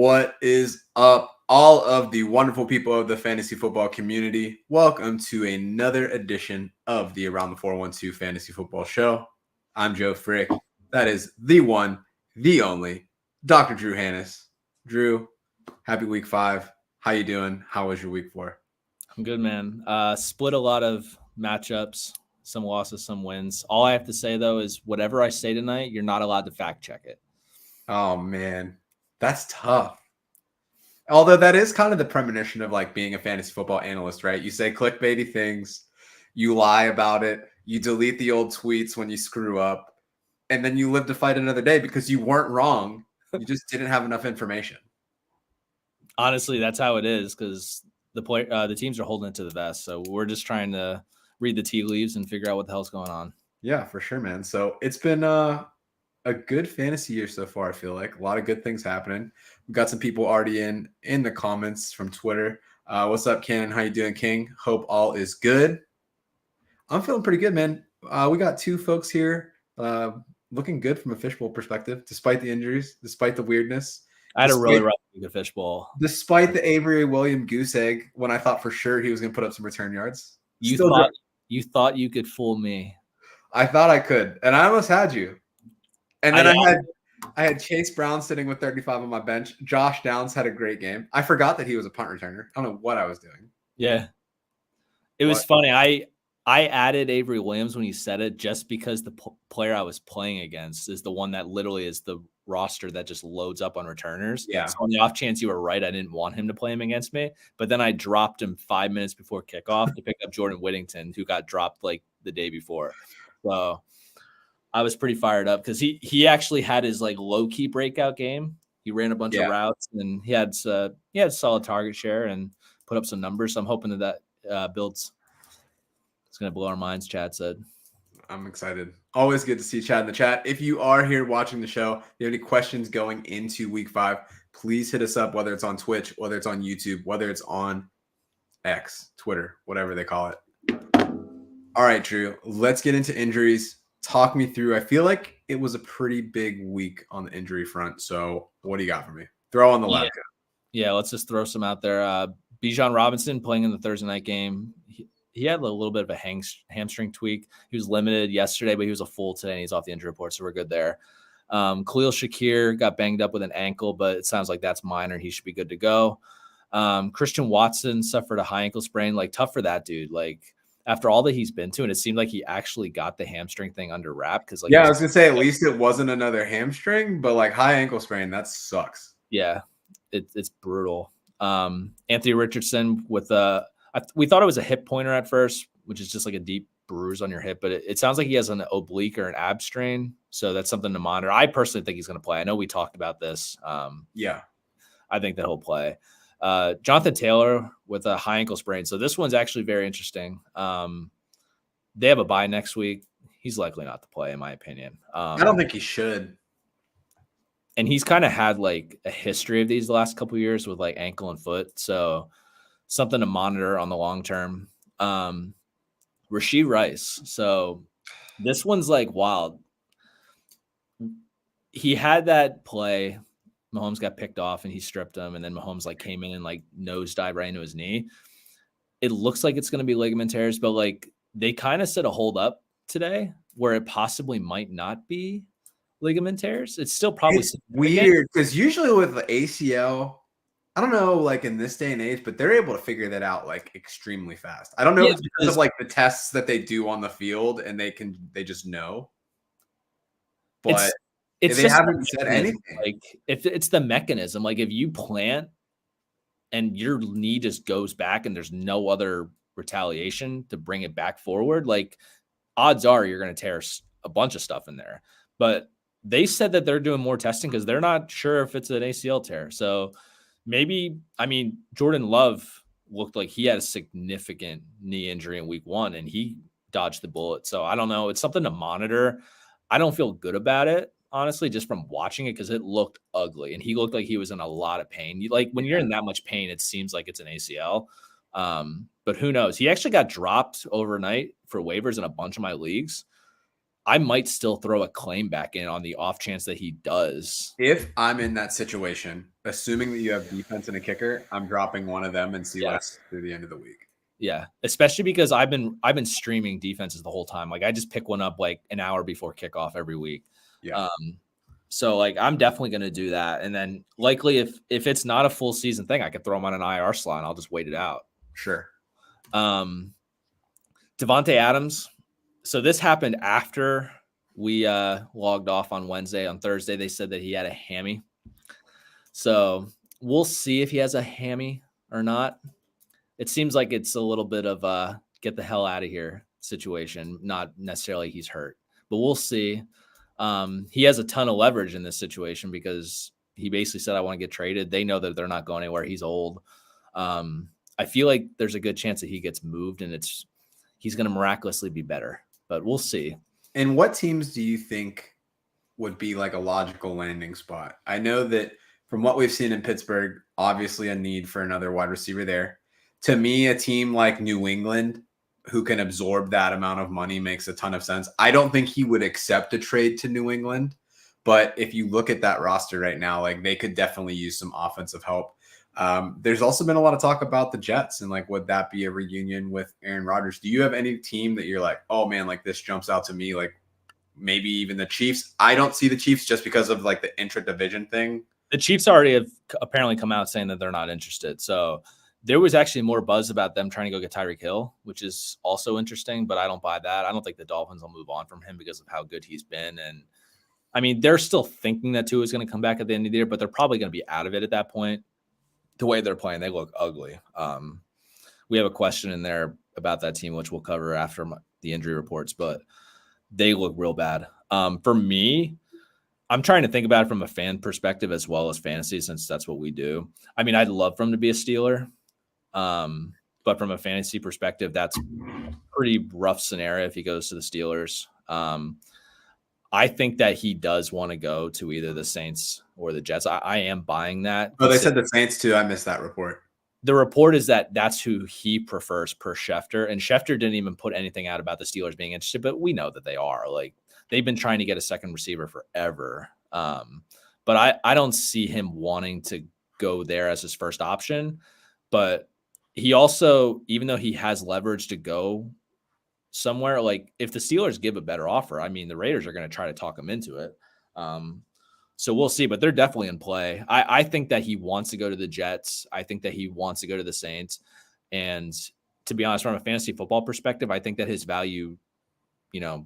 What is up, all of the wonderful people of the fantasy football community? Welcome to another edition of the Around the 412 Fantasy Football Show. I'm Joe Frick. That is the one, the only, Dr. Drew Hannes. Drew, happy week 5. How you doing? How was your week 4? I'm good, man. Split a lot of matchups, some losses, some wins. All I have to say, though, is whatever I say tonight, you're not allowed to fact check it. Oh, man. That's tough. Although that is kind of the premonition of like being a fantasy football analyst, right? You say clickbaity things, you lie about it, you delete the old tweets when you screw up, and then you live to fight another day because you weren't wrong. You just didn't have enough information. Honestly, that's how it is because the teams are holding it to the vest. So we're just trying to read the tea leaves and figure out what the hell's going on. Yeah, for sure, man. So it's been a good fantasy year so far. I feel like a lot of good things happening. We've got some people already in the comments from Twitter. What's up, Ken? How you doing, King? Hope all is good. I'm feeling pretty good, man. We got 2 folks here looking good from a fishbowl perspective, despite the injuries, despite the weirdness. I had a really rough week of fishbowl. Despite the Avery William goose egg, when I thought for sure he was going to put up some return yards. You thought you could fool me. I thought I could, and I almost had you. And then I had Chase Brown sitting with 35 on my bench. Josh Downs had a great game. I forgot that he was a punt returner. I don't know what I was doing. Yeah. It was funny. I added Avery Williams when you said it just because the player I was playing against is the one that literally is the roster that just loads up on returners. Yeah. So on the off chance you were right, I didn't want him to play him against me. But then I dropped him 5 minutes before kickoff to pick up Jordan Whittington, who got dropped like the day before. So I was pretty fired up because he actually had his like low key breakout game. He ran a bunch of routes and he had solid target share and put up some numbers. So I'm hoping that builds. It's going to blow our minds, Chad said. I'm excited. Always good to see Chad in the chat. If you are here watching the show, if you have any questions going into week 5, please hit us up, whether it's on Twitch, whether it's on YouTube, whether it's on X, Twitter, whatever they call it. All right, Drew, let's get into injuries. Talk me through. I feel like it was a pretty big week on the injury front. So what do you got for me? Throw on the lab. Yeah, let's just throw some out there. Bijan Robinson playing in the Thursday night game. He had a little bit of a hamstring tweak. He was limited yesterday, but he was a full today, and he's off the injury report, so we're good there. Khalil Shakir got banged up with an ankle, but it sounds like that's minor. He should be good to go. Christian Watson suffered a high ankle sprain. Like, tough for that dude. Like, after all that he's been to, and it seemed like he actually got the hamstring thing under wrap. Because, like, I was gonna say at least it wasn't another hamstring, but like high ankle sprain, that sucks. Yeah, it's brutal. Anthony Richardson with we thought it was a hip pointer at first, which is just like a deep bruise on your hip, but it sounds like he has an oblique or an ab strain. So that's something to monitor. I personally think he's going to play. I know we talked about this. I think that he'll play. Jonathan Taylor with a high ankle sprain. So this one's actually very interesting. They have a bye next week. He's likely not to play, in my opinion. I don't think he should. And he's kind of had like a history of these the last couple of years with like ankle and foot. So something to monitor on the long term. Rashee Rice. So this one's like wild. He had that play. Mahomes got picked off and he stripped him. And then Mahomes like came in and like nosedive right into his knee. It looks like it's going to be ligament tears, but like they kind of set a hold up today where it possibly might not be ligament tears. It's still probably weird because usually with the ACL, I don't know, like in this day and age, but they're able to figure that out like extremely fast. I don't know if it's because of like the tests that they do on the field and they just know. But they haven't said anything. Like if it's the mechanism, like if you plant and your knee just goes back and there's no other retaliation to bring it back forward, like odds are you're going to tear a bunch of stuff in there. But they said that they're doing more testing because they're not sure if it's an ACL tear. So maybe, Jordan Love looked like he had a significant knee injury in week 1 and he dodged the bullet. So I don't know. It's something to monitor. I don't feel good about it, honestly, just from watching it because it looked ugly and he looked like he was in a lot of pain. Like when you're in that much pain, it seems like it's an ACL. But who knows? He actually got dropped overnight for waivers in a bunch of my leagues. I might still throw a claim back in on the off chance that he does. If I'm in that situation, assuming that you have defense and a kicker, I'm dropping one of them and see what happens through the end of the week. Yeah, especially because I've been streaming defenses the whole time. Like I just pick one up like an hour before kickoff every week. Yeah. So like I'm definitely going to do that, and then likely if it's not a full season thing, I could throw him on an IR slot and I'll just wait it out. Sure. Devontae Adams. So this happened after we logged off on Wednesday. On Thursday, they said that he had a hammy. So we'll see if he has a hammy or not. It seems like it's a little bit of a get the hell out of here situation, not necessarily he's hurt, but we'll see. He has a ton of leverage in this situation because he basically said, I want to get traded. They know that they're not going anywhere. He's old. I feel like there's a good chance that he gets moved and he's going to miraculously be better, but we'll see. And what teams do you think would be like a logical landing spot? I know that from what we've seen in Pittsburgh, obviously a need for another wide receiver there. To me, a team like New England who can absorb that amount of money makes a ton of sense. I don't think he would accept a trade to New England, but if you look at that roster right now, like they could definitely use some offensive help. There's also been a lot of talk about the Jets and like, would that be a reunion with Aaron Rodgers? Do you have any team that you're like, oh man, like this jumps out to me? Like maybe even the Chiefs. I don't see the Chiefs just because of like the intra-division thing. The Chiefs already have apparently come out saying that they're not interested. So there was actually more buzz about them trying to go get Tyreek Hill, which is also interesting, but I don't buy that. I don't think the Dolphins will move on from him because of how good he's been. And I mean, they're still thinking that Tua is going to come back at the end of the year, but they're probably going to be out of it at that point. The way they're playing, they look ugly. We have a question in there about that team, which we'll cover after the injury reports, but they look real bad. For me, I'm trying to think about it from a fan perspective as well as fantasy, since that's what we do. I mean, I'd love for him to be a Steeler. But from a fantasy perspective, that's a pretty rough scenario if he goes to the Steelers. I think that he does want to go to either the Saints or the Jets. I am buying that. Oh, they said the Saints too. I missed that report. The report is that that's who he prefers per Schefter. And Schefter didn't even put anything out about the Steelers being interested, but we know that they are. Like they've been trying to get a second receiver forever. But I don't see him wanting to go there as his first option. But he also, even though he has leverage to go somewhere, like if the Steelers give a better offer, I mean, the Raiders are going to try to talk him into it. So we'll see, but they're definitely in play. I think that he wants to go to the Jets. I think that he wants to go to the Saints. And to be honest, from a fantasy football perspective, I think that his value,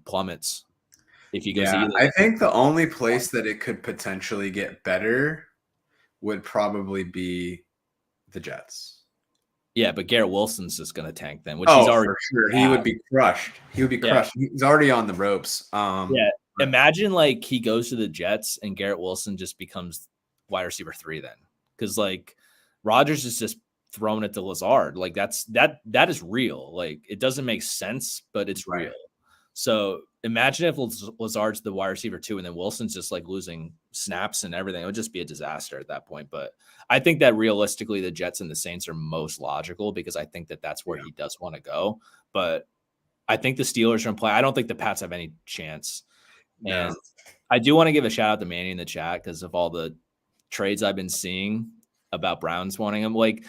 plummets if he goes to either. I think the only place that it could potentially get better would probably be the Jets. Yeah, but Garrett Wilson's just going to tank them, which he's already for sure. He would be crushed. He's already on the ropes. Imagine like he goes to the Jets and Garrett Wilson just becomes wide receiver 3 then. Because like Rodgers is just throwing it to Lazard. Like that is real. Like it doesn't make sense, but it's real. So imagine if Lazard's the wide receiver 2 and then Wilson's just like losing snaps and everything. It would just be a disaster at that point. But I think that realistically the Jets and the Saints are most logical because I think that that's where he does want to go. But I think the Steelers are in play. I don't think the Pats have any chance. No. And I do want to give a shout out to Manny in the chat because of all the trades I've been seeing about Browns wanting him. Like,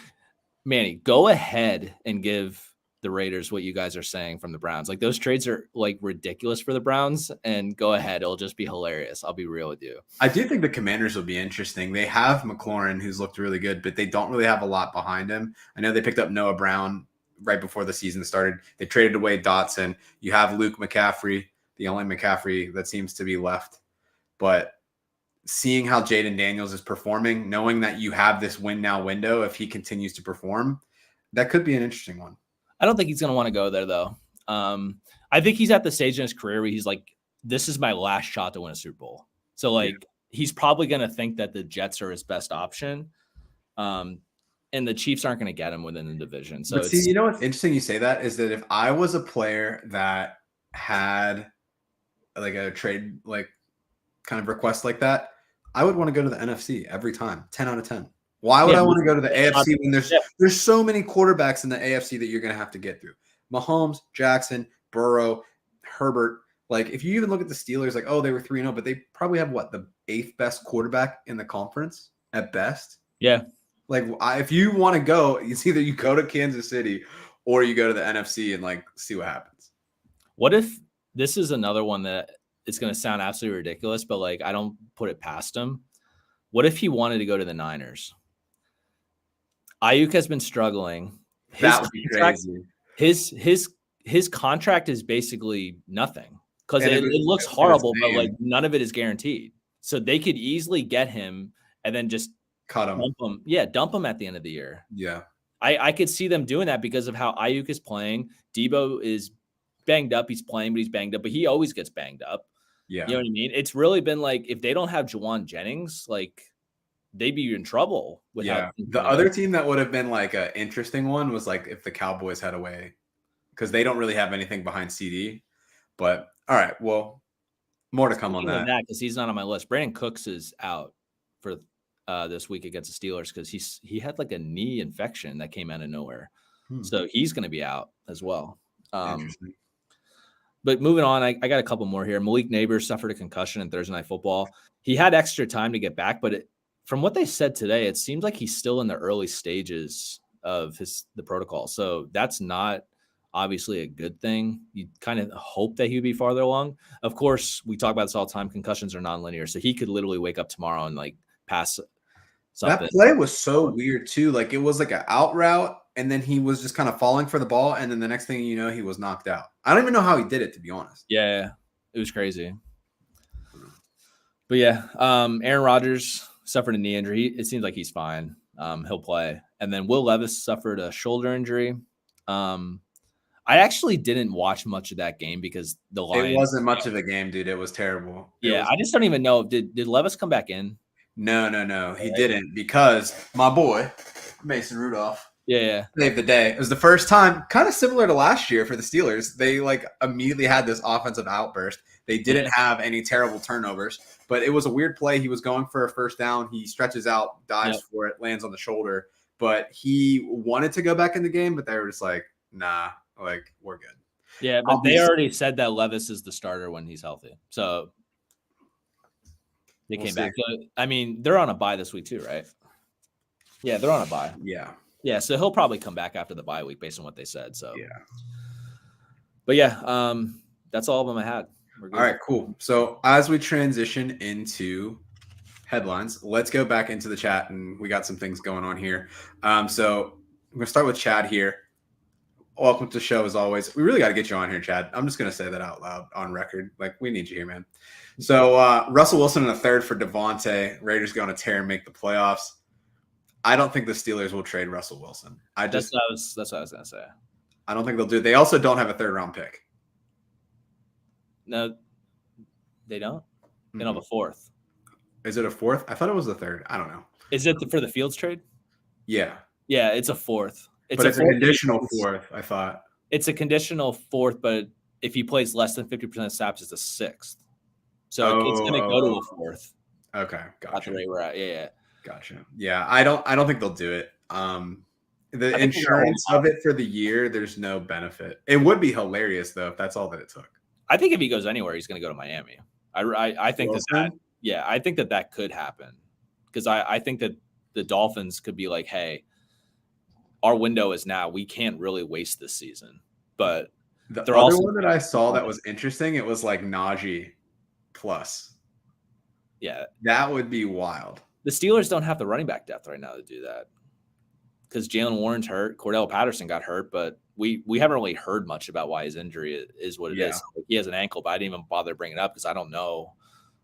Manny, go ahead and give the Raiders what you guys are saying from the Browns. Like, those trades are like ridiculous for the Browns, and go ahead. It'll just be hilarious. I'll be real with you. I do think the Commanders will be interesting. They have McLaurin, who's looked really good, but they don't really have a lot behind him. I know they picked up Noah Brown right before the season started. They traded away Dotson. You have Luke McCaffrey, the only McCaffrey that seems to be left. But seeing how Jaden Daniels is performing, knowing that you have this win now window, if he continues to perform, that could be an interesting one. I don't think he's going to want to go there, though. I think he's at the stage in his career where he's like, this is my last shot to win a Super Bowl. So, like, he's probably going to think that the Jets are his best option. And the Chiefs aren't going to get him within the division. So, but see, you know what's interesting you say that is that if I was a player that had like a trade, like kind of request like that, I would want to go to the NFC every time, 10 out of 10. Why would I want to go to the AFC when there's so many quarterbacks in the AFC that you're going to have to get through? Mahomes, Jackson, Burrow, Herbert. Like, if you even look at the Steelers, like, oh, they were 3-0, but they probably have what, the 8th best quarterback in the conference at best. Yeah. Like, if you want to go, it's either you go to Kansas City or you go to the NFC and like see what happens. What if this is another one that it's going to sound absolutely ridiculous, but like I don't put it past him. What if he wanted to go to the Niners? Ayuk has been struggling. That would be crazy. His contract is basically nothing because it looks horrible, but like none of it is guaranteed. So they could easily get him and then just cut him. Dump him. Yeah, dump him at the end of the year. Yeah. I could see them doing that because of how Ayuk is playing. Debo is banged up. He's playing, but he's banged up. But he always gets banged up. Yeah. You know what I mean? It's really been like if they don't have Juwan Jennings, like they'd be in trouble. The other team that would have been like an interesting one was like if the Cowboys had away, because they don't really have anything behind CD. But all right, well, more to come on that. Because he's not on my list. Brandon Cooks is out for this week against the Steelers because he had like a knee infection that came out of nowhere. So he's going to be out as well. Interesting. But moving on, I got a couple more here. Malik Neighbors suffered a concussion in Thursday Night Football. He had extra time to get back, but from what they said today, it seems like he's still in the early stages of the protocol. So that's not obviously a good thing. You kind of hope that he would be farther along. Of course, we talk about this all the time. Concussions are nonlinear. So he could literally wake up tomorrow and like pass something. That play was so weird too. Like it was like an out route and then he was just kind of falling for the ball. And then the next thing you know, he was knocked out. I don't even know how he did it, to be honest. Yeah, it was crazy. But yeah, Aaron Rodgers suffered a knee injury. It seems like he's fine. He'll play. And then Will Levis suffered a shoulder injury. I actually didn't watch much of that game because the Lions. It wasn't much of a game, dude. It was terrible. I just don't even know. Did Levis come back in? No. He didn't because my boy, Mason Rudolph, saved the day. It was the first time, kind of similar to last year for the Steelers. They like immediately had this offensive outburst. They didn't have any terrible turnovers, but it was a weird play. He was going for a first down. He stretches out, dives for it, lands on the shoulder. But he wanted to go back in the game, but they were just like, nah, like we're good. Yeah, but they already said that Levis is the starter when he's healthy. So they came back. So, I mean, they're on a bye this week too, right? Yeah, they're on a bye. Yeah, so he'll probably come back after the bye week based on what they said. So but yeah, that's all of them I had. All right, cool. So as we transition into headlines, let's go back into the chat, and we got some things going on here. So I'm gonna start with Chad here. Welcome to the show as always. We really got to get you on here, Chad. I'm just gonna say that out loud on record. Like we need you here, man. So Russell Wilson in the third for Devontae. Raiders go on a tear and make the playoffs. I don't think the Steelers will trade Russell Wilson. That's what I was gonna say. I don't think they'll do it. They also don't have a third round pick. No, they don't. They don't have a fourth. Is it a fourth? I thought it was a third. I don't know. Is it for the Fields trade? Yeah. Yeah, it's a fourth. It's a conditional fourth, I thought. It's a conditional fourth, but if he plays less than 50% of snaps, it's a sixth. So it's going to go to a fourth. Okay, gotcha. That's the rate we're at. Yeah. Gotcha. Yeah, I don't think they'll do it. The insurance of it for the year, there's no benefit. It would be hilarious though if that's all that it took. I think if he goes anywhere, he's going to go to Miami. I think I think that could happen because I think that the Dolphins could be like, hey, our window is now. We can't really waste this season. But the other one that I saw that was interesting, it was like Najee plus. Yeah. That would be wild. The Steelers don't have the running back depth right now to do that because Jalen Warren's hurt. Cordell Patterson got hurt, but we haven't really heard much about why his injury is what it is. Like, he has an ankle, but I didn't even bother bringing it up because I don't know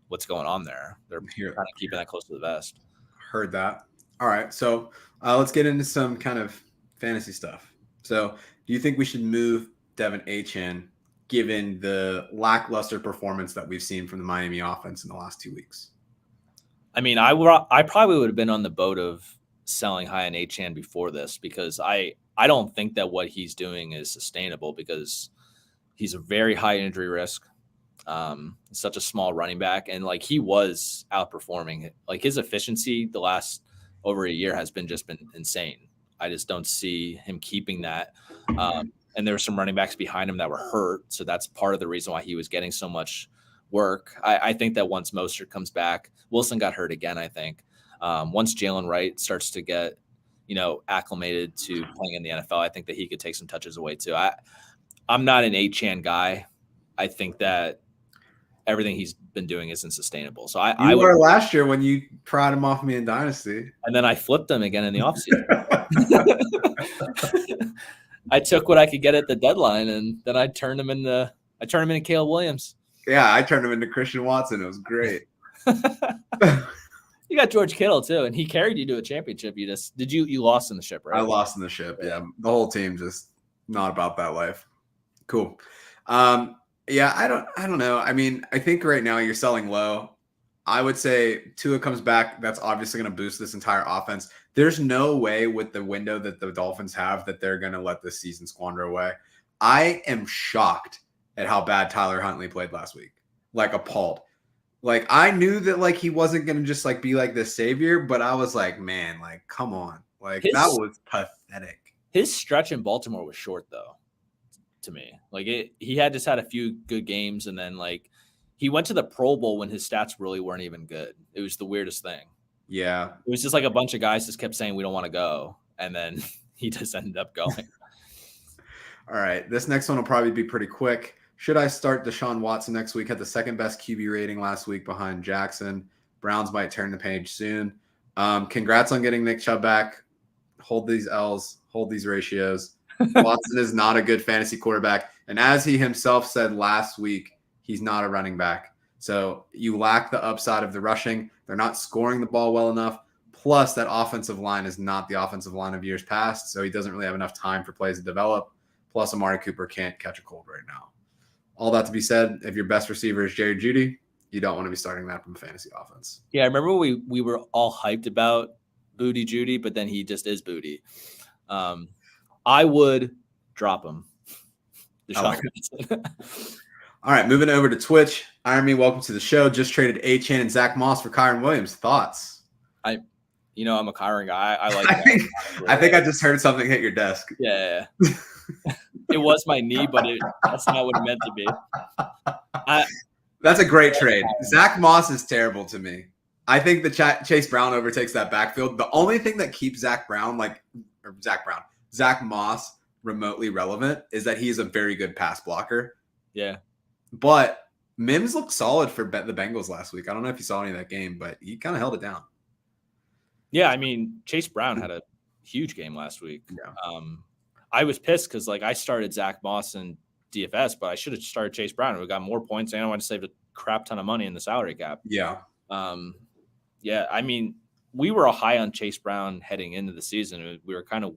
what's going on there. They're kind of keeping that close to the vest. Heard that. All right, so let's get into some kind of fantasy stuff. So do you think we should move Devin Achane given the lackluster performance that we've seen from the Miami offense in the last 2 weeks? I mean, I probably would have been on the boat of selling high on Achane before this because I don't think that what he's doing is sustainable because he's a very high injury risk. Such a small running back, and like he was outperforming. Like his efficiency the last over a year has been insane. I just don't see him keeping that. And and there were some running backs behind him that were hurt. So that's part of the reason why he was getting so much work. I think that once Mostert comes back, Wilson got hurt again, I think. Once Jalen Wright starts to get, acclimated to playing in the NFL, I think that he could take some touches away too. I'm not an Achane guy. I think that everything he's been doing isn't sustainable. So I were last year when you pried him off me in Dynasty. And then I flipped him again in the offseason. I took what I could get at the deadline, and then I turned him into Caleb Williams. Yeah, I turned him into Christian Watson. It was great. You got George Kittle too, and he carried you to a championship. You lost in the ship, right? I lost in the ship. Yeah, the whole team just not about that life. Cool. Yeah, I don't know. I mean, I think right now you're selling low. I would say Tua comes back. That's obviously going to boost this entire offense. There's no way with the window that the Dolphins have that they're going to let this season squander away. I am shocked at how bad Tyler Huntley played last week. Like, appalled. Like, I knew that, like, he wasn't going to just, like, be, like, the savior, but I was like, man, like, come on. Like, that was pathetic. His stretch in Baltimore was short, though, to me. Like, he had just had a few good games, and then, like, he went to the Pro Bowl when his stats really weren't even good. It was the weirdest thing. Yeah. It was just like a bunch of guys just kept saying, we don't want to go. And then he just ended up going. All right. This next one will probably be pretty quick. Should I start Deshaun Watson next week? Had the second best QB rating last week behind Jackson. Browns might turn the page soon. Congrats on getting Nick Chubb back. Hold these L's. Hold these ratios. Watson is not a good fantasy quarterback. And as he himself said last week, he's not a running back. So you lack the upside of the rushing. They're not scoring the ball well enough. Plus, that offensive line is not the offensive line of years past. So he doesn't really have enough time for plays to develop. Plus, Amari Cooper can't catch a cold right now. All that to be said, if your best receiver is Jerry Jeudy, you don't want to be starting that from a fantasy offense. Yeah, I remember we were all hyped about Booty Judy, but then he just is Booty. I would drop him. All right, moving over to Twitch. Iron Me, welcome to the show. Just traded Achane and Zach Moss for Kyron Williams. Thoughts? I'm a Kyron guy. I like that. I think I just heard something hit your desk. Yeah. It was my knee, but that's not what it meant to be. That's a great trade. Zach Moss is terrible to me. I think the Chase Brown overtakes that backfield. The only thing that keeps Zach Moss remotely relevant is that he's a very good pass blocker. Yeah. But Mims looked solid for the Bengals last week. I don't know if you saw any of that game, but he kind of held it down. Yeah, I mean, Chase Brown had a huge game last week. Yeah. I was pissed because, like, I started Zach Moss in DFS, but I should have started Chase Brown. We got more points, and I wanted to save a crap ton of money in the salary cap. Yeah. Yeah, I mean, we were high on Chase Brown heading into the season. We were kind of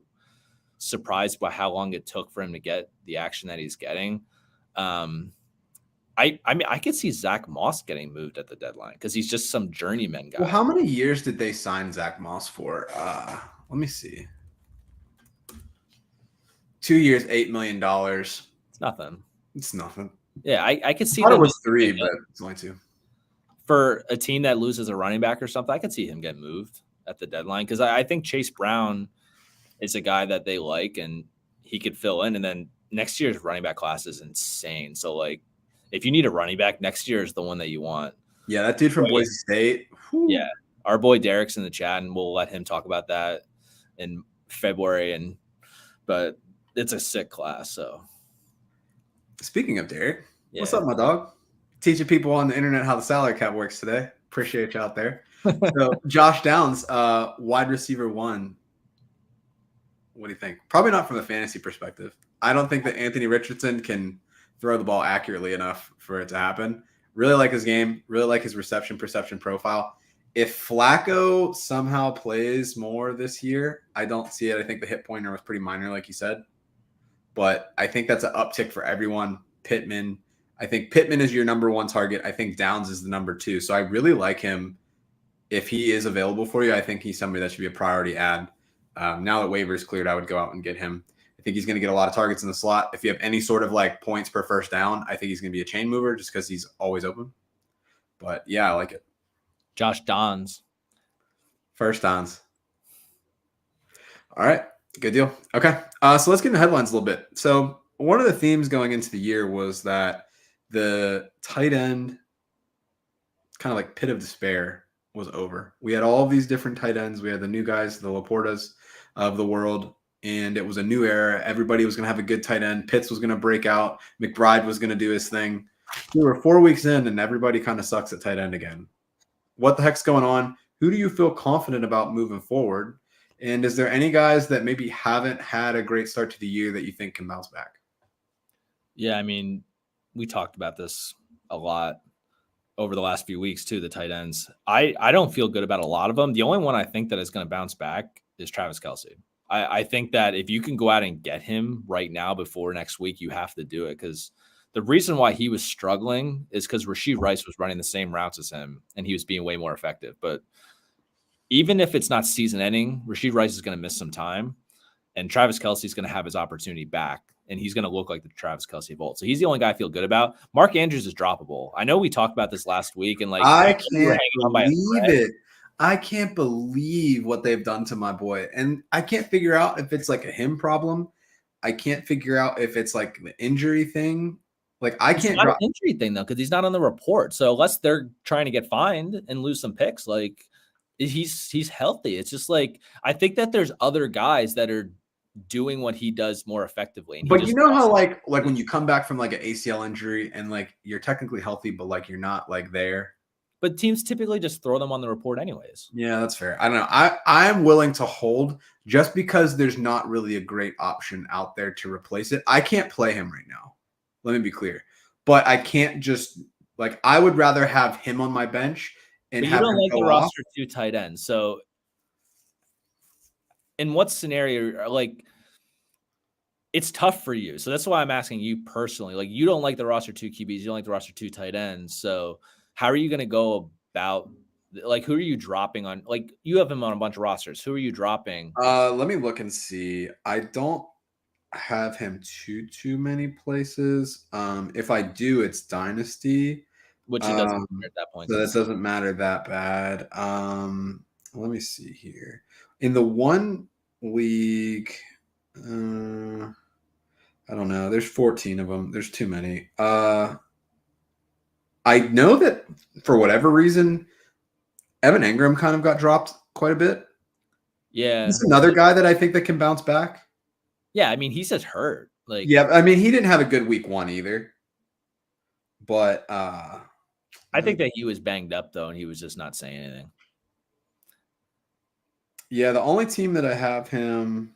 surprised by how long it took for him to get the action that he's getting. I mean, I could see Zach Moss getting moved at the deadline because he's just some journeyman guy. Well, how many years did they sign Zach Moss for? Let me see. 2 years, $8 million. It's nothing. It's nothing. Yeah, I could see I thought that it was 3, but it's only 2. For a team that loses a running back or something, I could see him get moved at the deadline because I think Chase Brown is a guy that they like and he could fill in. And then next year's running back class is insane. So, like, if you need a running back, next year is the one that you want. Yeah, that dude from Boise State. Whew. Yeah, our boy Derek's in the chat, and we'll let him talk about that in February. But it's a sick class. So, speaking of Derek, what's up, my dog? Teaching people on the internet how the salary cap works today. Appreciate you out there. So, Josh Downs, wide receiver 1. What do you think? Probably not from a fantasy perspective. I don't think that Anthony Richardson can throw the ball accurately enough for it to happen. Really like his game. Really like his reception perception profile. If Flacco somehow plays more this year, I don't see it. I think the hit pointer was pretty minor, like you said. But I think that's an uptick for everyone. Pittman. I think Pittman is your number 1 target. I think Downs is the number 2. So I really like him. If he is available for you, I think he's somebody that should be a priority add. Now that waivers cleared, I would go out and get him. I think he's going to get a lot of targets in the slot. If you have any sort of like points per first down, I think he's going to be a chain mover just because he's always open. But yeah, I like it. Josh Downs. First downs. All right. Good deal. Okay. So let's get into headlines a little bit. So one of the themes going into the year was that the tight end kind of like pit of despair was over. We had all these different tight ends. We had the new guys, the Laportas of the world, and it was a new era. Everybody was going to have a good tight end. Pitts was going to break out. McBride was going to do his thing. We were 4 weeks in, and everybody kind of sucks at tight end again. What the heck's going on? Who do you feel confident about moving forward? And is there any guys that maybe haven't had a great start to the year that you think can bounce back? Yeah, I mean, we talked about this a lot over the last few weeks too, the tight ends. I don't feel good about a lot of them. The only one I think that is going to bounce back is Travis Kelce. I think that if you can go out and get him right now before next week, you have to do it, because the reason why he was struggling is because Rashee Rice was running the same routes as him and he was being way more effective. But even if it's not season ending, Rashee Rice is going to miss some time, and Travis Kelce is going to have his opportunity back, and he's going to look like the Travis Kelce of old. So he's the only guy I feel good about. Mark Andrews is droppable. I know we talked about this last week, and like I can't believe it. I can't believe what they've done to my boy. And I can't figure out if it's like a him problem. I can't figure out if it's like the injury thing. Like I can't drop an injury thing though, because he's not on the report. So unless they're trying to get fined and lose some picks, like he's healthy. It's just like I think that there's other guys that are doing what he does more effectively. But you know how like when you come back from like an ACL injury and like you're technically healthy, but like you're not like there. But teams typically just throw them on the report anyways. Yeah, that's fair. I don't know. I'm willing to hold just because there's not really a great option out there to replace it. I can't play him right now. Let me be clear. But I can't just like I would rather have him on my bench and have him go off. You don't like the roster 2 tight ends. So in what scenario, like it's tough for you. So that's why I'm asking you personally. Like you don't like the roster 2 QBs, you don't like the roster 2 tight ends. So how are you going to go about, like, who are you dropping on? Like you have him on a bunch of rosters. Who are you dropping? Let me look and see. I don't have him too many places. If I do, it's Dynasty. Which it doesn't matter at that point. So that doesn't matter that bad. Let me see here. In the one league, I don't know. There's 14 of them. There's too many. I know that for whatever reason, Evan Engram kind of got dropped quite a bit. Yeah. He's another guy that I think that can bounce back. Yeah, I mean, he's just hurt. Like, yeah, I mean, he didn't have a good week 1 either. But I think that he was banged up though, and he was just not saying anything. Yeah, the only team that I have him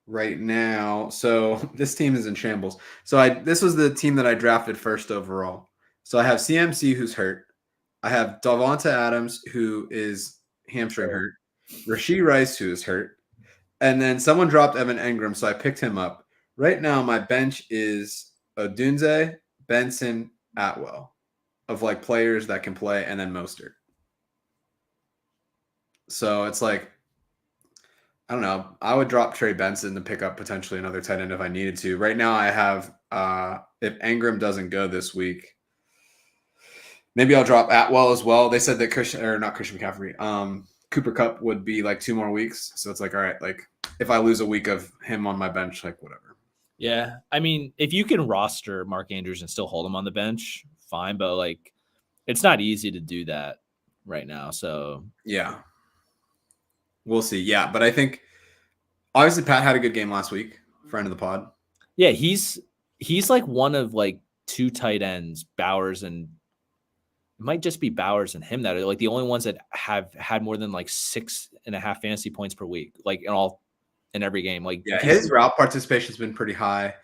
right now. So this team is in shambles. So this was the team that I drafted first overall. So I have CMC who's hurt. I have Davante Adams who is hamstring hurt. Rashee Rice who is hurt. And then someone dropped Evan Engram, so I picked him up. Right now my bench is Odunze, Benson, Atwell of like players that can play, and then Mostert. So it's like, I don't know. I would drop Trey Benson to pick up potentially another tight end if I needed to. Right now I have, if Engram doesn't go this week, maybe I'll drop Atwell as well. They said that Christian McCaffrey, Cooper Kupp would be like 2 more weeks. So it's like, all right, like if I lose a week of him on my bench, like whatever. Yeah. I mean, if you can roster Mark Andrews and still hold him on the bench, fine. But like, it's not easy to do that right now. So yeah, we'll see. Yeah. But I think obviously Pat had a good game last week, friend of the pod. Yeah. He's like one of like 2 tight ends, Bowers, and it might just be Bowers and him that are like the only ones that have had more than like 6.5 fantasy points per week, like in every game. Like, yeah, his route participation has been pretty high.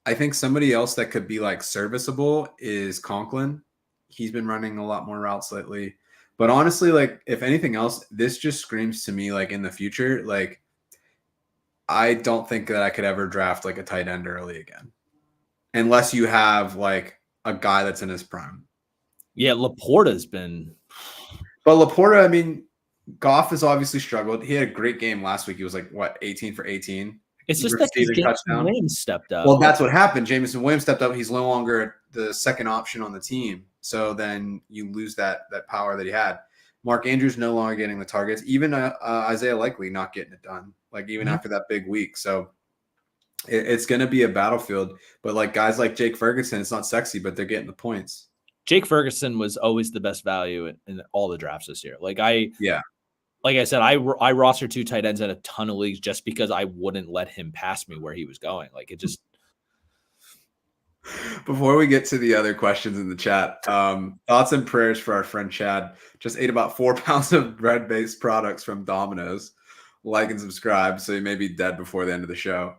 I think somebody else that could be like serviceable is Conklin. He's been running a lot more routes lately. But honestly, like if anything else, this just screams to me like in the future, like I don't think that I could ever draft like a tight end early again, unless you have like a guy that's in his prime. Yeah, Laporta's been. But Laporta, I mean, Goff has obviously struggled. He had a great game last week. He was like, what, 18 for 18? It's just that Jameson Williams stepped up. Well, that's what happened. Jameson Williams stepped up. He's no longer the second option on the team. So then you lose that power that he had. Mark Andrews no longer getting the targets. Even Isaiah Likely not getting it done, like even after that big week. So It's going to be a battlefield, but like guys like Jake Ferguson, it's not sexy, but they're getting the points. Jake Ferguson was always the best value in all the drafts this year. Like I said, I rostered 2 tight ends in a ton of leagues just because I wouldn't let him pass me where he was going. Like it just. Before we get to the other questions in the chat, thoughts and prayers for our friend Chad. Just ate about 4 pounds of bread-based products from Domino's. Like and subscribe, so you may be dead before the end of the show.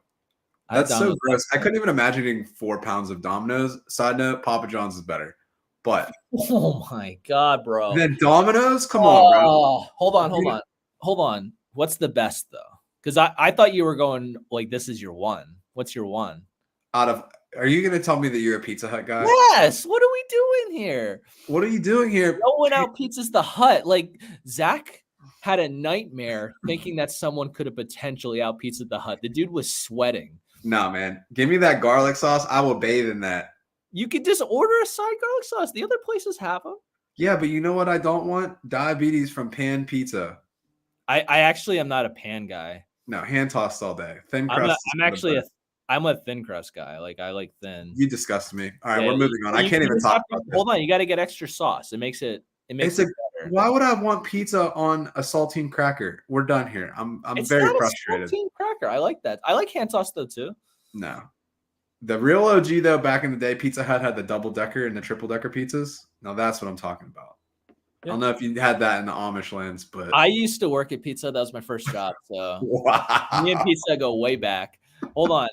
That's so gross. I couldn't even imagine eating 4 pounds of Domino's. Side note, Papa John's is better. But oh my God, bro. Then Domino's? Come on, bro. Hold on. What's the best though? Because I thought you were going like this is your one. What's your one? Are you going to tell me that you're a Pizza Hut guy? Yes. What are we doing here? What are you doing here? No one out pizzas the Hut. Like Zach had a nightmare thinking that someone could have potentially out pizza the Hut. The dude was sweating. No, man. Give me that garlic sauce. I will bathe in that. You could just order a side garlic sauce. The other places have them. Yeah, but you know what I don't want? Diabetes from pan pizza. I actually am not a pan guy. No, hand tossed all day. Thin crust. I'm a thin crust guy. Like I like thin. You disgust me. All right, we're moving on. I can't even talk about this. Hold on, you got to get extra sauce. It makes it better. Why would I want pizza on a saltine cracker? We're done here. I'm very frustrated. Saltine cracker. I like that. I like hand tossed though too. No. The real OG though, back in the day, Pizza Hut had the double decker and the triple decker pizzas. Now that's what I'm talking about. Yeah. I don't know if you had that in the Amish lands, but I used to work at Pizza. That was my first job. So wow. Me and Pizza go way back. Hold on.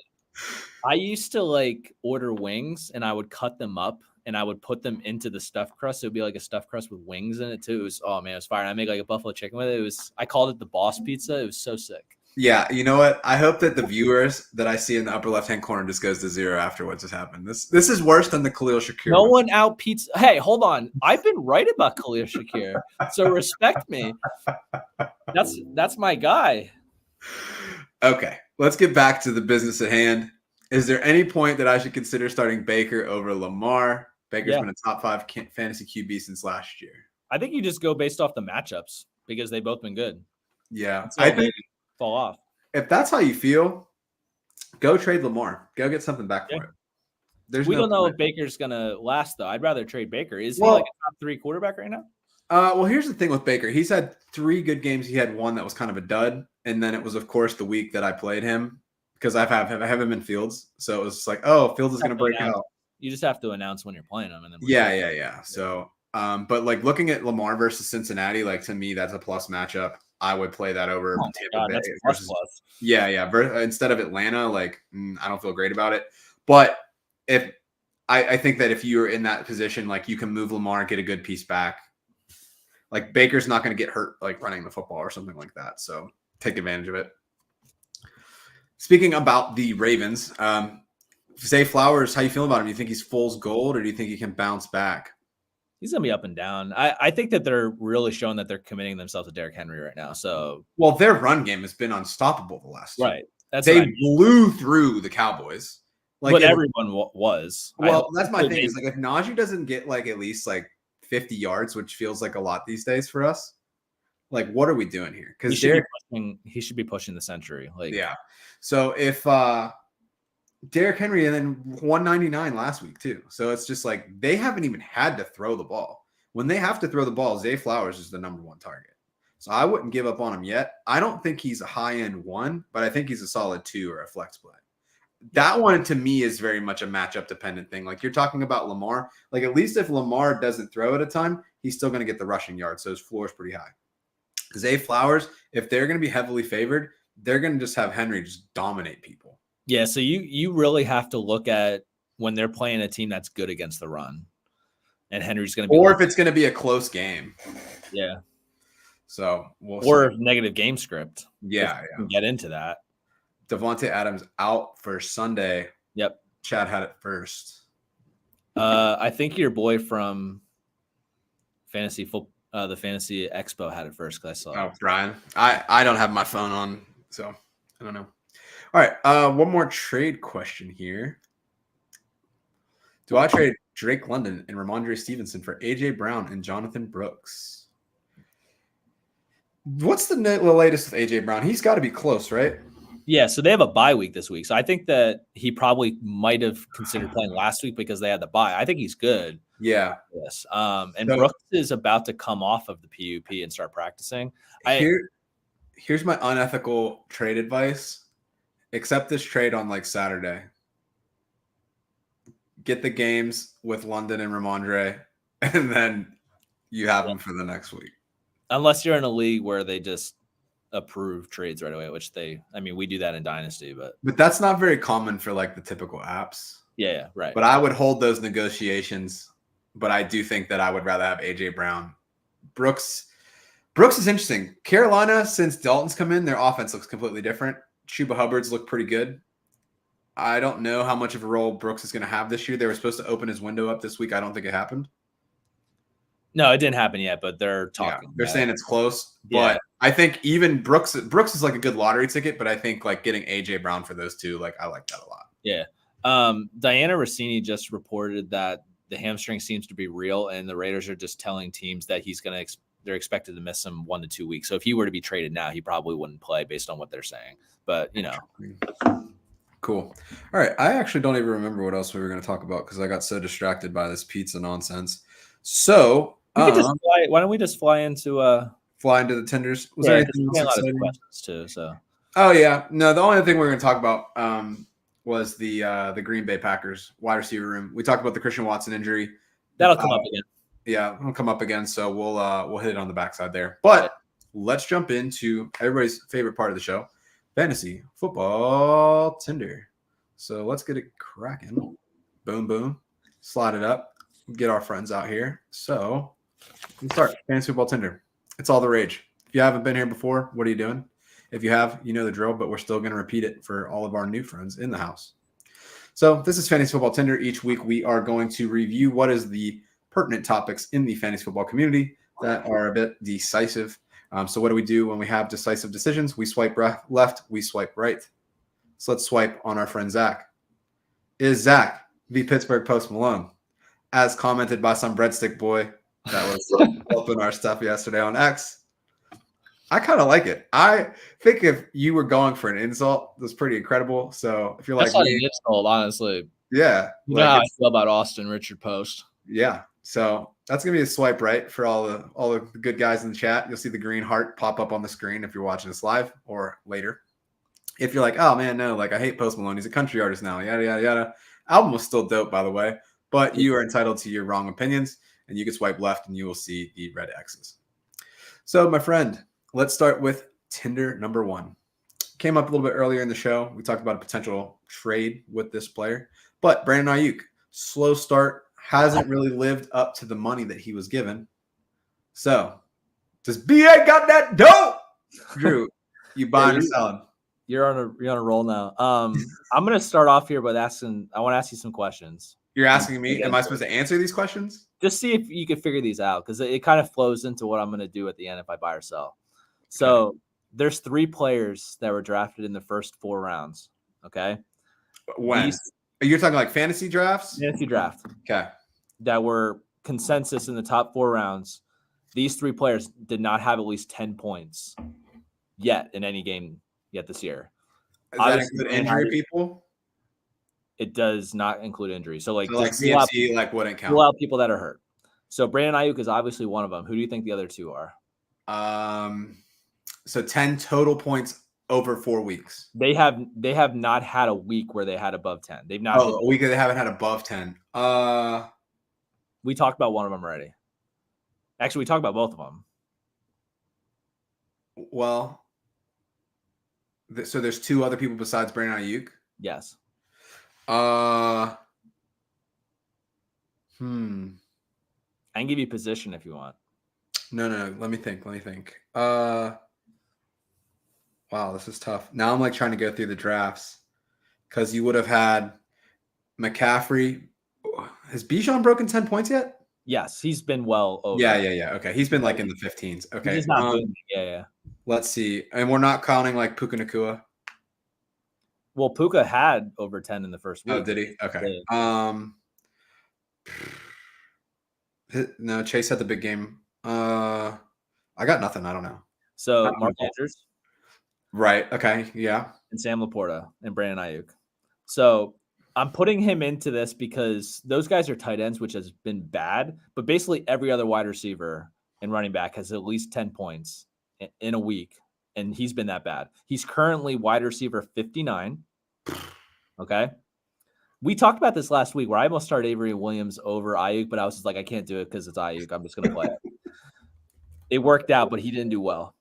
I used to like order wings and I would cut them up and I would put them into the stuffed crust. It would be like a stuffed crust with wings in it too. It was, oh man, it was fire. And I made like a buffalo chicken with it. I called it the boss pizza. It was so sick. Yeah, you know what? I hope that the viewers that I see in the upper left-hand corner just goes to 0 after what just happened. This is worse than the Khalil Shakir. No one out pizza. Hey, hold on. I've been right about Khalil Shakir, so respect me. That's my guy. Okay, let's get back to the business at hand. Is there any point that I should consider starting Baker over Lamar? Baker's been a top 5 fantasy QB since last year. I think you just go based off the matchups because they've both been good. Yeah, I think fall off. If that's how you feel, go trade Lamar. Go get something back for it. We don't know if Baker's gonna last though. I'd rather trade Baker. Is he like a top 3 quarterback right now? Well, here's the thing with Baker. He's had 3 good games. He had one that was kind of a dud, and then it was, of course, the week that I played him because I have him in Fields. So it was like, oh, Fields is going to break out. You just have to announce when you're playing him, and then yeah. So, but like looking at Lamar versus Cincinnati, like to me, that's a plus matchup. I would play that over Tampa Bay versus instead of Atlanta. Like I don't feel great about it, but if I think that if you're in that position, like you can move Lamar, get a good piece back. Like Baker's not going to get hurt like running the football or something like that, so take advantage of it. Speaking about the Ravens, Zay Flowers, how you feeling about him? Do you think he's fool's gold, or do you think he can bounce back? He's going to be up and down. I think that they're really showing that they're committing themselves to Derrick Henry right now. So, well, their run game has been unstoppable the last year. Right. They blew through the Cowboys. Like but everyone was. Well, that's my thing. Is like if Najee doesn't get like at least like 50 yards, which feels like a lot these days for us, like what are we doing here? Because he should be pushing the century. Like So if Derrick Henry and then 199 last week too. So it's just like they haven't even had to throw the ball. When they have to throw the ball, Zay Flowers is the number 1 target. So I wouldn't give up on him yet. I don't think he's a high-end 1, but I think he's a solid 2 or a flex play. That one to me is very much a matchup dependent thing. Like you're talking about Lamar, like at least if Lamar doesn't throw at a time, he's still going to get the rushing yards. So his floor is pretty high. Zay Flowers, if they're going to be heavily favored, they're going to just have Henry just dominate people. Yeah, so you really have to look at when they're playing a team that's good against the run, and Henry's going to be, or if it's going to be a close game. Yeah. So or negative game script. Yeah. Get into that. Devontae Adams out for Sunday. Yep. Chad had it first. I think your boy from Fantasy the Fantasy Expo had it first because I saw. Oh, Brian. I don't have my phone on, so I don't know. All right, one more trade question here. Do I trade Drake London and Ramondre Stevenson for A.J. Brown and Jonathan Brooks? What's the latest with A.J. Brown? He's got to be close, right? Yeah, so they have a bye week this week. So I think that he probably might have considered playing last week because they had the bye. I think he's good. Yeah. Yes. And So Brooks is about to come off of the PUP and start practicing. Here's my unethical trade advice. Accept this trade on like Saturday. Get the games with London and Ramondre, and then you have them for the next week. Unless you're in a league where they just approve trades right away, which we do that in Dynasty, but that's not very common for like the typical apps. Yeah, right. But I would hold those negotiations. But I do think that I would rather have AJ Brown. Brooks is interesting. Carolina, since Dalton's come in, their offense looks completely different. Chuba Hubbard's look pretty good. I don't know how much of a role Brooks is going to have this year. They were supposed to open his window up this week. I don't think it happened. No, it didn't happen yet, but they're talking. Yeah, they're saying it's close. But I think even Brooks is like a good lottery ticket, but I think like getting AJ Brown for those two, like I like that a lot. Yeah. Diana Rossini just reported that the hamstring seems to be real, and the Raiders are just telling teams that they're expected to miss him 1 to 2 weeks. So if he were to be traded now, he probably wouldn't play based on what they're saying. But Cool. All right. I actually don't even remember what else we were going to talk about because I got so distracted by this pizza nonsense. So why don't we just fly into the tenders? Was there anything else exciting? Questions too? So. Oh yeah. No, the only thing we're going to talk about was the Green Bay Packers wide receiver room. We talked about the Christian Watson injury. That'll come up again. Yeah, it'll come up again. So we'll hit it on the backside there. But let's jump into everybody's favorite part of the show. Fantasy Football Tinder. So let's get it cracking. Boom, boom. Slide it up. Get our friends out here. So let's start. Fantasy Football Tinder. It's all the rage. If you haven't been here before, what are you doing? If you have, you know the drill, but we're still going to repeat it for all of our new friends in the house. So this is Fantasy Football Tinder. Each week we are going to review what is the pertinent topics in the fantasy football community that are a bit decisive. So what do we do when we have decisive decisions? We swipe left, we swipe right. So let's swipe on our friend Zach. Is Zach the Pittsburgh Post Malone? As commented by some breadstick boy that was open our stuff yesterday on X. I kind of like it. I think if you were going for an insult, that's pretty incredible. So if you're that's like not an insult, honestly. Yeah. You know how I feel about Austin Richard Post. Yeah. So that's gonna be a swipe right for all the good guys in the chat. You'll see the green heart pop up on the screen if you're watching this live or later. If you're like, oh man, no, like I hate Post Malone. He's a country artist now. Yada yada yada. Album was still dope, by the way. But you are entitled to your wrong opinions, and you can swipe left, and you will see the red X's. So, my friend, let's start with Tinder number 1. Came up a little bit earlier in the show. We talked about a potential trade with this player, but Brandon Ayuk, slow start. Hasn't really lived up to the money that he was given. So, does BA got that dope? Drew, you buying or selling? You're on a roll now. I'm gonna start off here by I want to ask you some questions. You're asking me? Am I supposed to answer these questions? Just see if you can figure these out because it kind of flows into what I'm gonna do at the end if I buy or sell. So there's 3 players that were drafted in the first 4 rounds. Okay. When? You're talking like fantasy drafts? Fantasy draft. Okay. That were consensus in the top 4 rounds. These 3 players did not have at least 10 points yet in any game yet this year. Does that include injury people? It does not include injury. So CMC wouldn't count. Rule out people that are hurt. So Brandon Ayuk is obviously one of them. Who do you think the other 2 are? So 10 total points over 4 weeks. They have not had a week where they had above 10. They've not. A week that they haven't had above 10. We talked about one of them already. Actually, we talked about both of them. Well, so there's 2 other people besides Brandon Ayuk? Yes. I can give you position if you want. No. Let me think. Wow, this is tough. Now I'm like trying to go through the drafts because you would have had McCaffrey. Has Bijan broken 10 points yet? Yes, he's been well over. Yeah. Okay, he's been like in the 15s. Okay, he's not doing it. Yeah. Let's see, and we're not counting like Puka Nacua. Well, Puka had over 10 in the first week. Oh, did he? Okay. Yeah. No, Chase had the big game. I got nothing. I don't know. So Mark Andrews. Right. Okay. Yeah. and Sam Laporta and Brandon Ayuk. So I'm putting him into this because those guys are tight ends, which has been bad. But basically, every other wide receiver and running back has at least 10 points in a week, and he's been that bad. He's currently wide receiver 59. Okay. We talked about this last week where I almost started Avery Williams over Ayuk, but I was just like, I can't do it because it's Ayuk. I'm just going to play it. It worked out, but he didn't do well.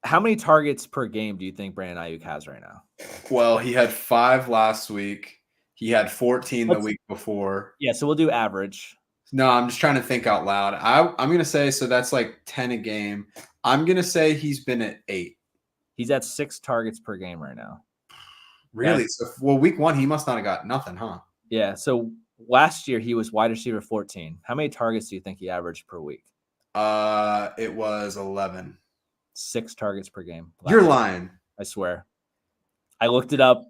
How many targets per game do you think Brandon Ayuk has right now? Well, he had 5 last week. He had 14 the week before. Yeah, so we'll do average. No, I'm just trying to think out loud. I'm going to say, so that's like 10 a game. I'm going to say he's been at 8. He's at 6 targets per game right now. Really? So, well, week 1, he must not have got nothing, huh? Yeah, so last year he was wide receiver 14. How many targets do you think he averaged per week? It was 11. 6 targets per game. You're lying. I swear. I looked it up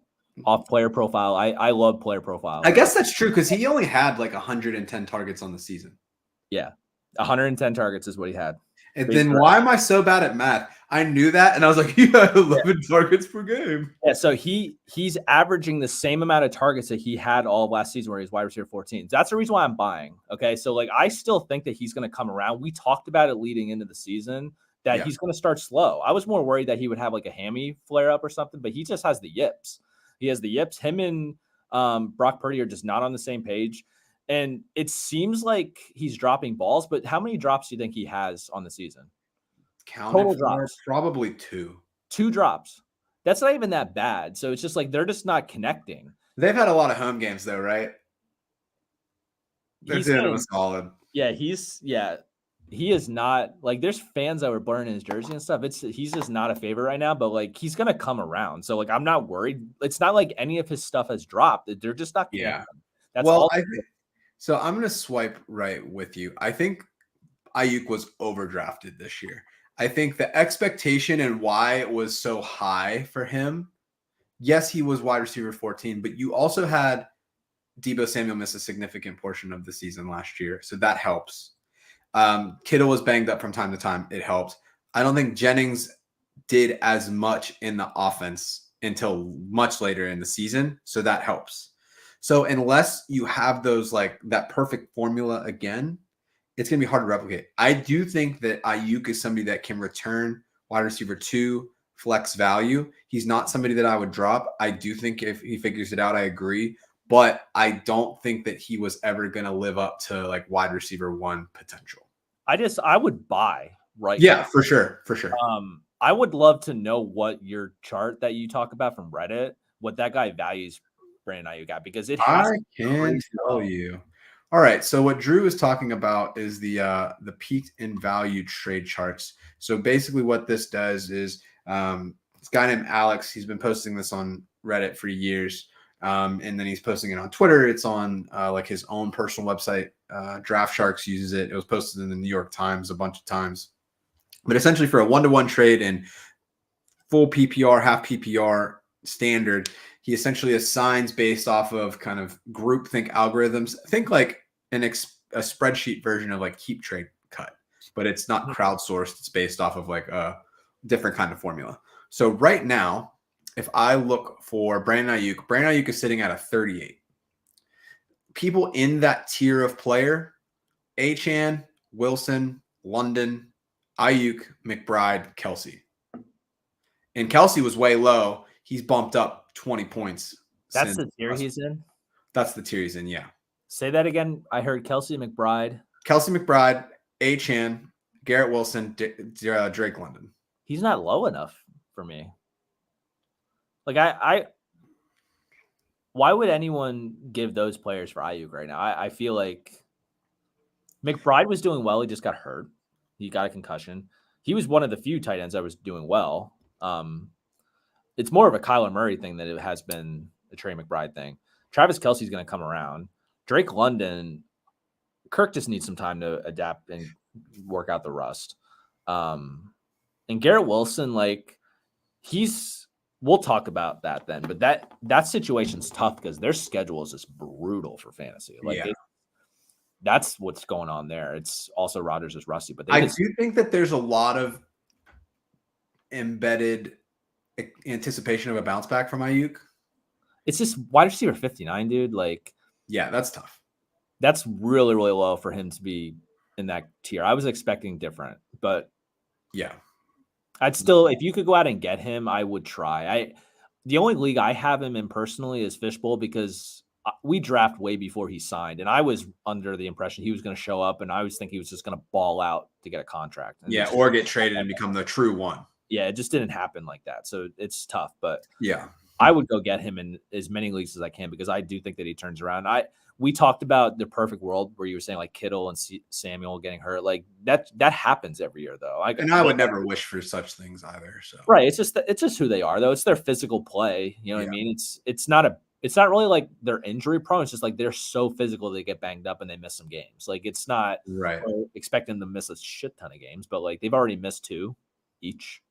off player profile. I love player profile. I guess that's true because he only had like 110 targets on the season. Yeah. 110 targets is what he had. And then why am I so bad at math? I knew that, and I was like, he had 11 targets per game. Yeah, so he's averaging the same amount of targets that he had all of last season where he's wide receiver 14. That's the reason why I'm buying. Okay, so like I still think that he's going to come around. We talked about it leading into the season that he's going to start slow. I was more worried that he would have like a hammy flare up or something, but he just has the yips. He has the yips. Him and Brock Purdy are just not on the same page. And it seems like he's dropping balls, but how many drops do you think he has on the season? Total drops. Probably 2. 2 drops. That's not even that bad. So it's just like they're just not connecting. They've had a lot of home games though, right? They're doing him solid. Yeah, he is not like there's fans that were burning his jersey and stuff. He's just not a favorite right now, but like he's gonna come around. So like I'm not worried. It's not like any of his stuff has dropped. They're just not connecting. Yeah. That's all. So I'm gonna swipe right with you. I think Ayuk was overdrafted this year. I think the expectation and why it was so high for him, yes, he was wide receiver 14, but you also had Deebo Samuel miss a significant portion of the season last year. So that helps. Kittle was banged up from time to time. It helped. I don't think Jennings did as much in the offense until much later in the season. So that helps. So unless you have those like that perfect formula again, it's going to be hard to replicate. I do think that Ayuk is somebody that can return wide receiver 2 flex value. He's not somebody that I would drop. I do think if he figures it out, I agree. But I don't think that he was ever going to live up to like wide receiver 1 potential. I would buy right. Yeah, now. for sure. I would love to know what your chart that you talk about from Reddit, what that guy values Brandon Ayuk at, because I can tell you. All right. So what Drew is talking about is the peaked in value trade charts. So basically what this does is this guy named Alex, he's been posting this on Reddit for years. And then he's posting it on Twitter. It's on like his own personal website. Draft Sharks uses it. It was posted in the New York Times a bunch of times. But essentially for a 1-to-1 trade and full PPR, half PPR standard, he essentially assigns based off of kind of groupthink algorithms. Think like a spreadsheet version of like Keep Trade Cut, but it's not crowdsourced. It's based off of like a different kind of formula. So right now, if I look for Brandon Ayuk is sitting at a 38. People in that tier of player, Achane, Wilson, London, Ayuk, McBride, Kelsey. And Kelsey was way low. He's bumped up 20 points. That's the tier he's in? That's the tier he's in, yeah. Say that again. I heard Kelsey McBride, Achane, Garrett Wilson, Drake London. He's not low enough for me. Like why would anyone give those players for Ayuk right now? I feel like McBride was doing well. He just got hurt. He got a concussion. He was one of the few tight ends that was doing well. It's more of a Kyler Murray thing than it has been a Trey McBride thing. Travis Kelce's going to come around. Drake London, Kirk just needs some time to adapt and work out the rust. And Garrett Wilson, like we'll talk about that then, but that situation's tough because their schedule is just brutal for fantasy. That's what's going on there. It's also Rodgers is rusty, but I do think that there's a lot of embedded anticipation of a bounce back from Ayuk. It's just wide receiver 59, dude. Like, yeah, that's tough. That's really, really low for him to be in that tier. I was expecting different, but yeah, I'd still, if you could go out and get him, I would try. The only league I have him in personally is Fishbowl because we draft way before he signed, and I was under the impression he was going to show up, and I always think he was just going to ball out to get a contract. And or get traded and become the true one. Yeah, it just didn't happen like that, so it's tough. But yeah, I would go get him in as many leagues as I can because I do think that he turns around. We talked about the perfect world where you were saying like Kittle and Samuel getting hurt. Like that happens every year though. I would never wish for such things either. So right, it's just who they are though. It's their physical play. You know what I mean? It's not really like they're injury prone. It's just like they're so physical they get banged up and they miss some games. Like it's not right. Expect them to miss a shit ton of games, but like they've already missed 2 each.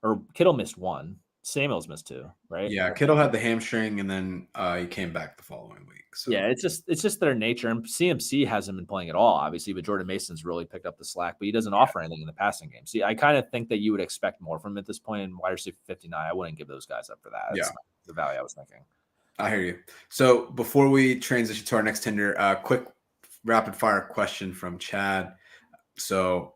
Or Kittle missed 1. Samuel's missed 2, right? Yeah, Kittle had the hamstring, and then he came back the following week. So. Yeah, it's just their nature. And CMC hasn't been playing at all, obviously, but Jordan Mason's really picked up the slack, but he doesn't offer anything in the passing game. See, I kind of think that you would expect more from him at this point in wide receiver 59. I wouldn't give those guys up for that. That's not the value I was thinking. I hear you. So before we transition to our next Tinder, quick rapid fire question from Chad. So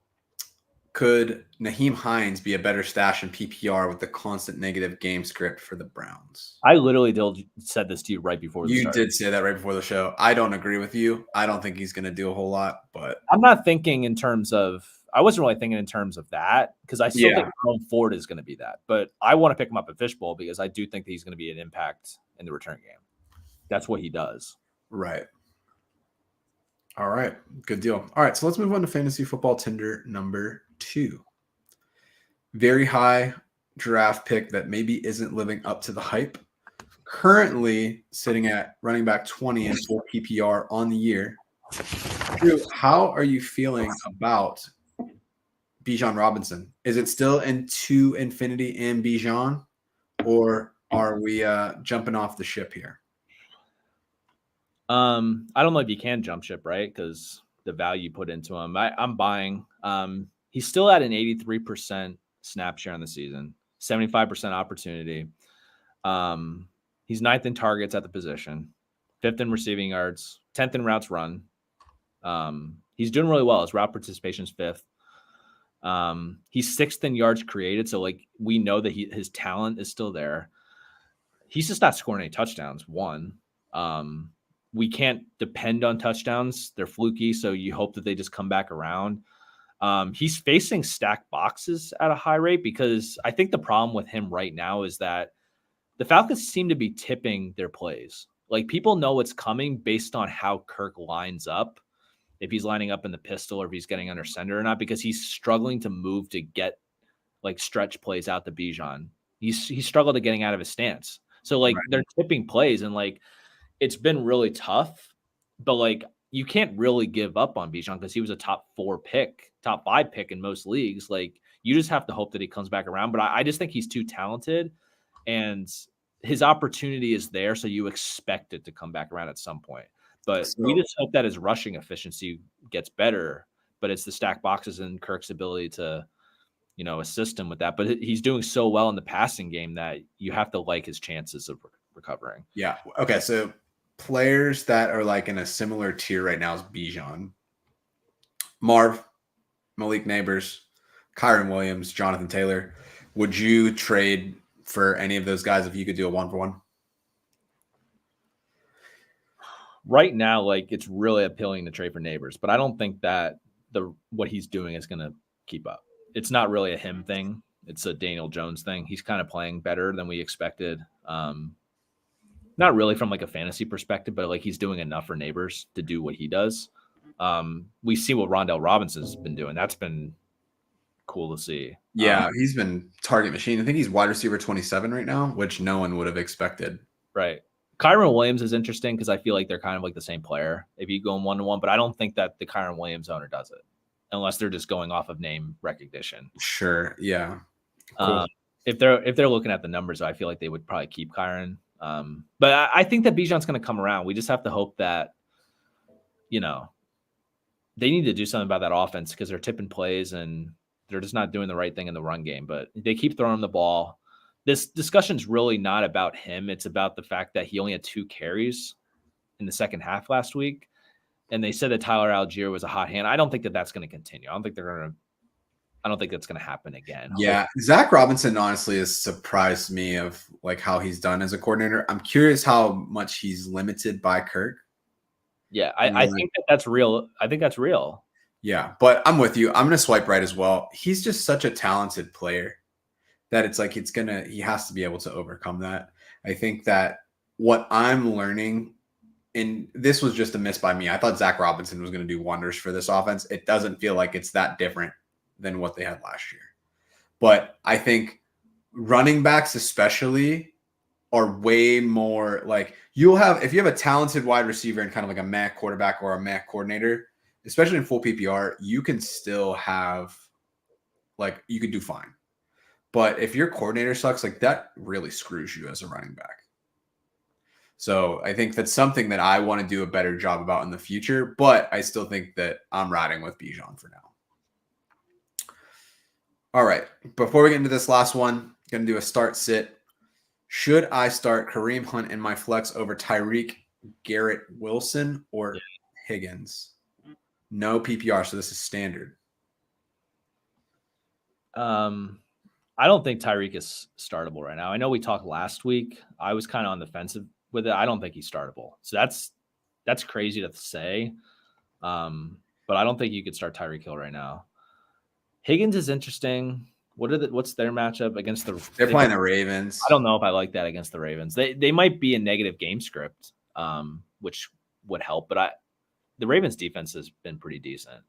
could Nyheim Hines be a better stash in PPR with the constant negative game script for the Browns? I literally said this to you right before you did say that right before the show. I don't agree with you. I don't think he's going to do a whole lot, but I'm not thinking in terms of – I wasn't really thinking in terms of that because I still think Jerome Ford is going to be that. But I want to pick him up at Fishbowl because I do think that he's going to be an impact in the return game. That's what he does. Right. All right. Good deal. All right. So let's move on to Fantasy Football Tinder number 2. Very high draft pick that maybe isn't living up to the hype. Currently sitting at running back 20 in full PPR on the year. Drew, how are you feeling about Bijan Robinson? Is it still into infinity and Bijan, or are we jumping off the ship here? I don't know if you can jump ship, right? Because the value put into him. I'm buying. He's still at an 83% snap share on the season, 75% opportunity. He's 9th in targets at the position, 5th in receiving yards, 10th in routes run. He's doing really well. His route participation is 5th. He's 6th in yards created. So like we know that his talent is still there. He's just not scoring any touchdowns. We can't depend on touchdowns. They're fluky. So you hope that they just come back around. He's facing stacked boxes at a high rate because I think the problem with him right now is that the Falcons seem to be tipping their plays. Like people know what's coming based on how Kirk lines up. If he's lining up in the pistol or if he's getting under center or not, because he's struggling to move to get like stretch plays out to Bijan. He struggled to getting out of his stance. So like they're tipping plays and like it's been really tough, but like you can't really give up on Bijan because he was a top 5 pick in most leagues. Like you just have to hope that he comes back around. But I just think he's too talented and his opportunity is there. So you expect it to come back around at some point. But we just hope that his rushing efficiency gets better. But it's the stack boxes and Kirk's ability to, assist him with that. But he's doing so well in the passing game that you have to like his chances of recovering. Yeah. Okay. So players that are like in a similar tier right now is Bijan, Marv, Malik Neighbors, Kyron Williams, Jonathan Taylor. Would you trade for any of those guys if you could do a 1-for-1? Right now, like it's really appealing to trade for Neighbors, but I don't think that what he's doing is going to keep up. It's not really a him thing. It's a Daniel Jones thing. He's kind of playing better than we expected. Not really from like a fantasy perspective, but like he's doing enough for Neighbors to do what he does. We see what Rondell Robinson's been doing. That's been cool to see. Yeah, he's been target machine. I think he's wide receiver 27 right now, which no one would have expected. Right. Kyron Williams is interesting because I feel like they're kind of like the same player if you go 1-to-1, but I don't think that the Kyron Williams owner does it unless they're just going off of name recognition. Sure. Yeah. Cool. If they're looking at the numbers, I feel like they would probably keep Kyron. But I think that Bijan's going to come around. We just have to hope that, they need to do something about that offense because they're tipping plays and they're just not doing the right thing in the run game, but they keep throwing him the ball. This discussion's really not about him. It's about the fact that he only had 2 carries in the second half last week. And they said that Tyler Algier was a hot hand. I don't think that that's going to continue. I don't think that's going to happen again. Yeah, Zach Robinson honestly has surprised me of like how he's done as a coordinator. I'm curious how much he's limited by Kirk. Yeah, I think that's real. I think that's real. Yeah, but I'm with you. I'm going to swipe right as well. He's just such a talented player that it's like he has to be able to overcome that. I think that what I'm learning, and this was just a miss by me. I thought Zach Robinson was going to do wonders for this offense. It doesn't feel like it's that different than what they had last year. But I think running backs especially are way more like if you have a talented wide receiver and kind of like a MAC quarterback or a MAC coordinator, especially in full PPR, you can still have you could do fine. But if your coordinator sucks, like that really screws you as a running back. So I think that's something that I want to do a better job about in the future, but I still think that I'm riding with Bijan for now. All right. Before we get into this last one, going to do a start sit. Should I start Kareem Hunt in my flex over Tyreek, Garrett Wilson, or Higgins? No PPR, so this is standard. I don't think Tyreek is startable right now. I know we talked last week. I was kind of on the fence with it. I don't think he's startable. So that's crazy to say. But I don't think you could start Tyreek Hill right now. Higgins is interesting. What's their matchup against the? They're playing the Ravens. I don't know if I like that against the Ravens. They might be a negative game script, which would help. But the Ravens defense has been pretty decent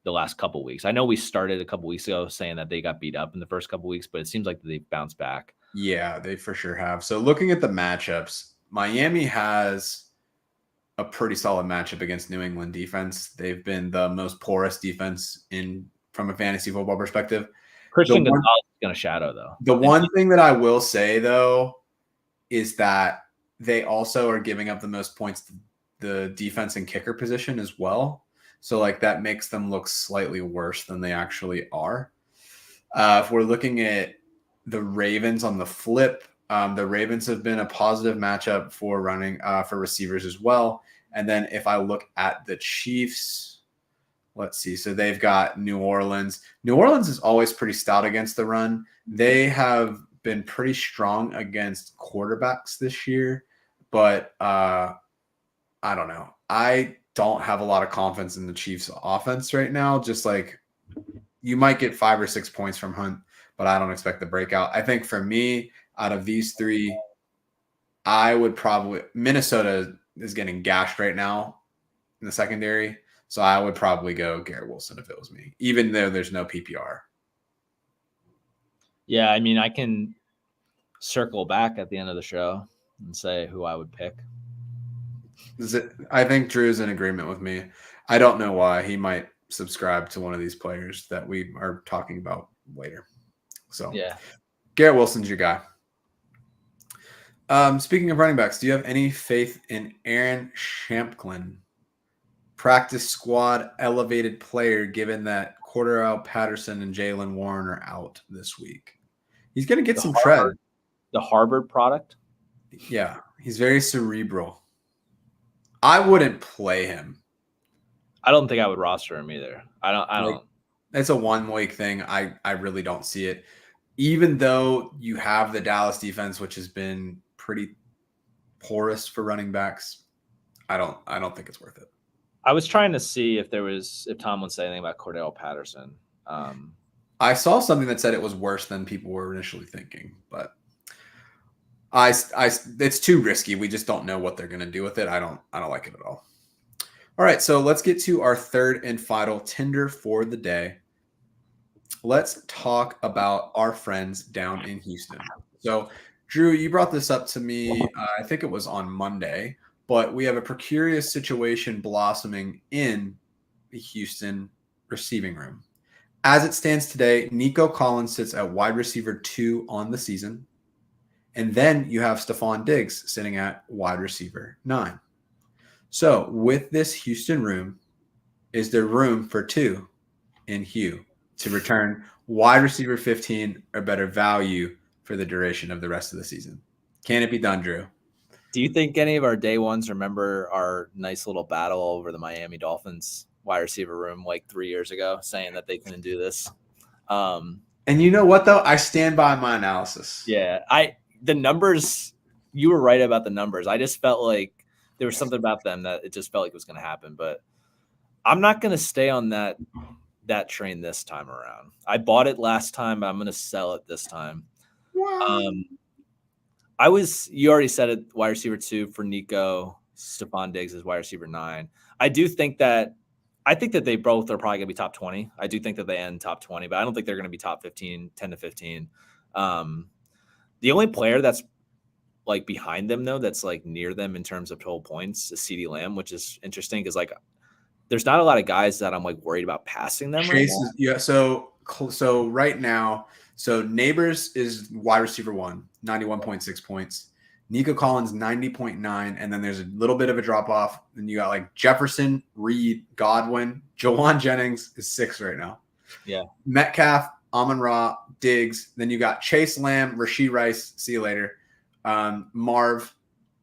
the last couple of weeks. I know we started a couple of weeks ago saying that they got beat up in the first couple of weeks, but it seems like they've bounced back. Yeah, they for sure have. So looking at the matchups, Miami has a pretty solid matchup against New England defense. They've been the most porous defense from a fantasy football perspective. Christian Gonzalez is going to shadow, though. The one thing that I will say, though, is that they also are giving up the most points to the defense and kicker position as well. So, that makes them look slightly worse than they actually are. If we're looking at the Ravens on the flip, the Ravens have been a positive matchup for for receivers as well. And then if I look at the Chiefs, let's see. So they've got New Orleans. New Orleans is always pretty stout against the run. They have been pretty strong against quarterbacks this year, but I don't know. I don't have a lot of confidence in the Chiefs offense right now. Just you might get 5 or 6 points from Hunt, but I don't expect the breakout. I think for me, out of these three, I would Minnesota is getting gashed right now in the secondary. So I would probably go Garrett Wilson if it was me, even though there's no PPR. Yeah, I mean, I can circle back at the end of the show and say who I would pick. I think Drew's in agreement with me. I don't know why. He might subscribe to one of these players that we are talking about later. So yeah, Garrett Wilson's your guy. Speaking of running backs, do you have any faith in Aaron Shampklin? Practice squad elevated player, given that Cordero Patterson and Jalen Warren are out this week. He's going to get some tread. The Harvard product? Yeah, he's very cerebral. I wouldn't play him. I don't think I would roster him either. I don't. It's a 1 week thing. I really don't see it. Even though you have the Dallas defense, which has been pretty porous for running backs, I don't think it's worth it. I was trying to see if Tom would say anything about Cordell Patterson. I saw something that said it was worse than people were initially thinking, but it's too risky. We just don't know what they're going to do with it. I don't like it at all. All right, so let's get to our third and final Tinder for the day. Let's talk about our friends down in Houston. So, Drew, you brought this up to me, I think it was on Monday, but we have a precarious situation blossoming in the Houston receiving room. As it stands today, Nico Collins sits at wide receiver 2 on the season. And then you have Stephon Diggs sitting at wide receiver 9. So with this Houston room, is there room for 2 in Hugh? to return wide receiver 15 or better value for the duration of the rest of the season. Can it be done, Drew? Do you think any of our day ones remember our nice little battle over the Miami Dolphins wide receiver room like 3 years ago, saying that they couldn't do this? And you know what, though? I stand by my analysis. Yeah, the numbers, you were right about the numbers. I just felt like there was something about them that it just felt like it was going to happen. But I'm not going to stay on that train this time around. I bought it last time, but I'm going to sell it this time. Wow. You already said it, wide receiver 2 for Nico. Stephon Diggs is wide receiver 9. I think that they both are probably going to be top 20. I do think that they end top 20, but I don't think they're going to be top 15, 10 to 15. The only player that's like behind them, though, that's like near them in terms of total points is CeeDee Lamb, which is interesting because like there's not a lot of guys that I'm like worried about passing them. Chase right now. Yeah. So right now, Neighbors is wide receiver 1, 91.6 points. Nico Collins, 90.9. And then there's a little bit of a drop off. Then you got like Jefferson, Reed, Godwin, Jawan Jennings is 6 right now. Yeah. Metcalf, Amon-Ra, Diggs. Then you got Chase Lamb, Rashee Rice. See you later. Marv,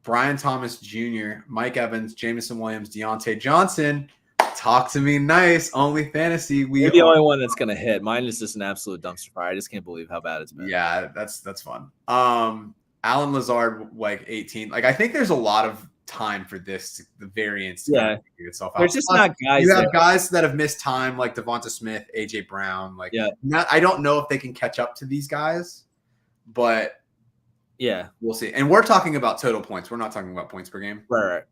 Brian Thomas Jr., Mike Evans, Jameson Williams, Deontay Johnson. Talk to me nice. OnlyFantasy. You're the only one that's going to hit. Mine is just an absolute dumpster fire. I just can't believe how bad it's been. Yeah, that's fun. Alan Lazard, like 18. Like, I think there's a lot of time for the variance to kind of figure itself out. There's just not guys. You have guys that have missed time, like Devonta Smith, AJ Brown. Like, I don't know if they can catch up to these guys, but yeah, we'll see. And we're talking about total points. We're not talking about points per game. Right.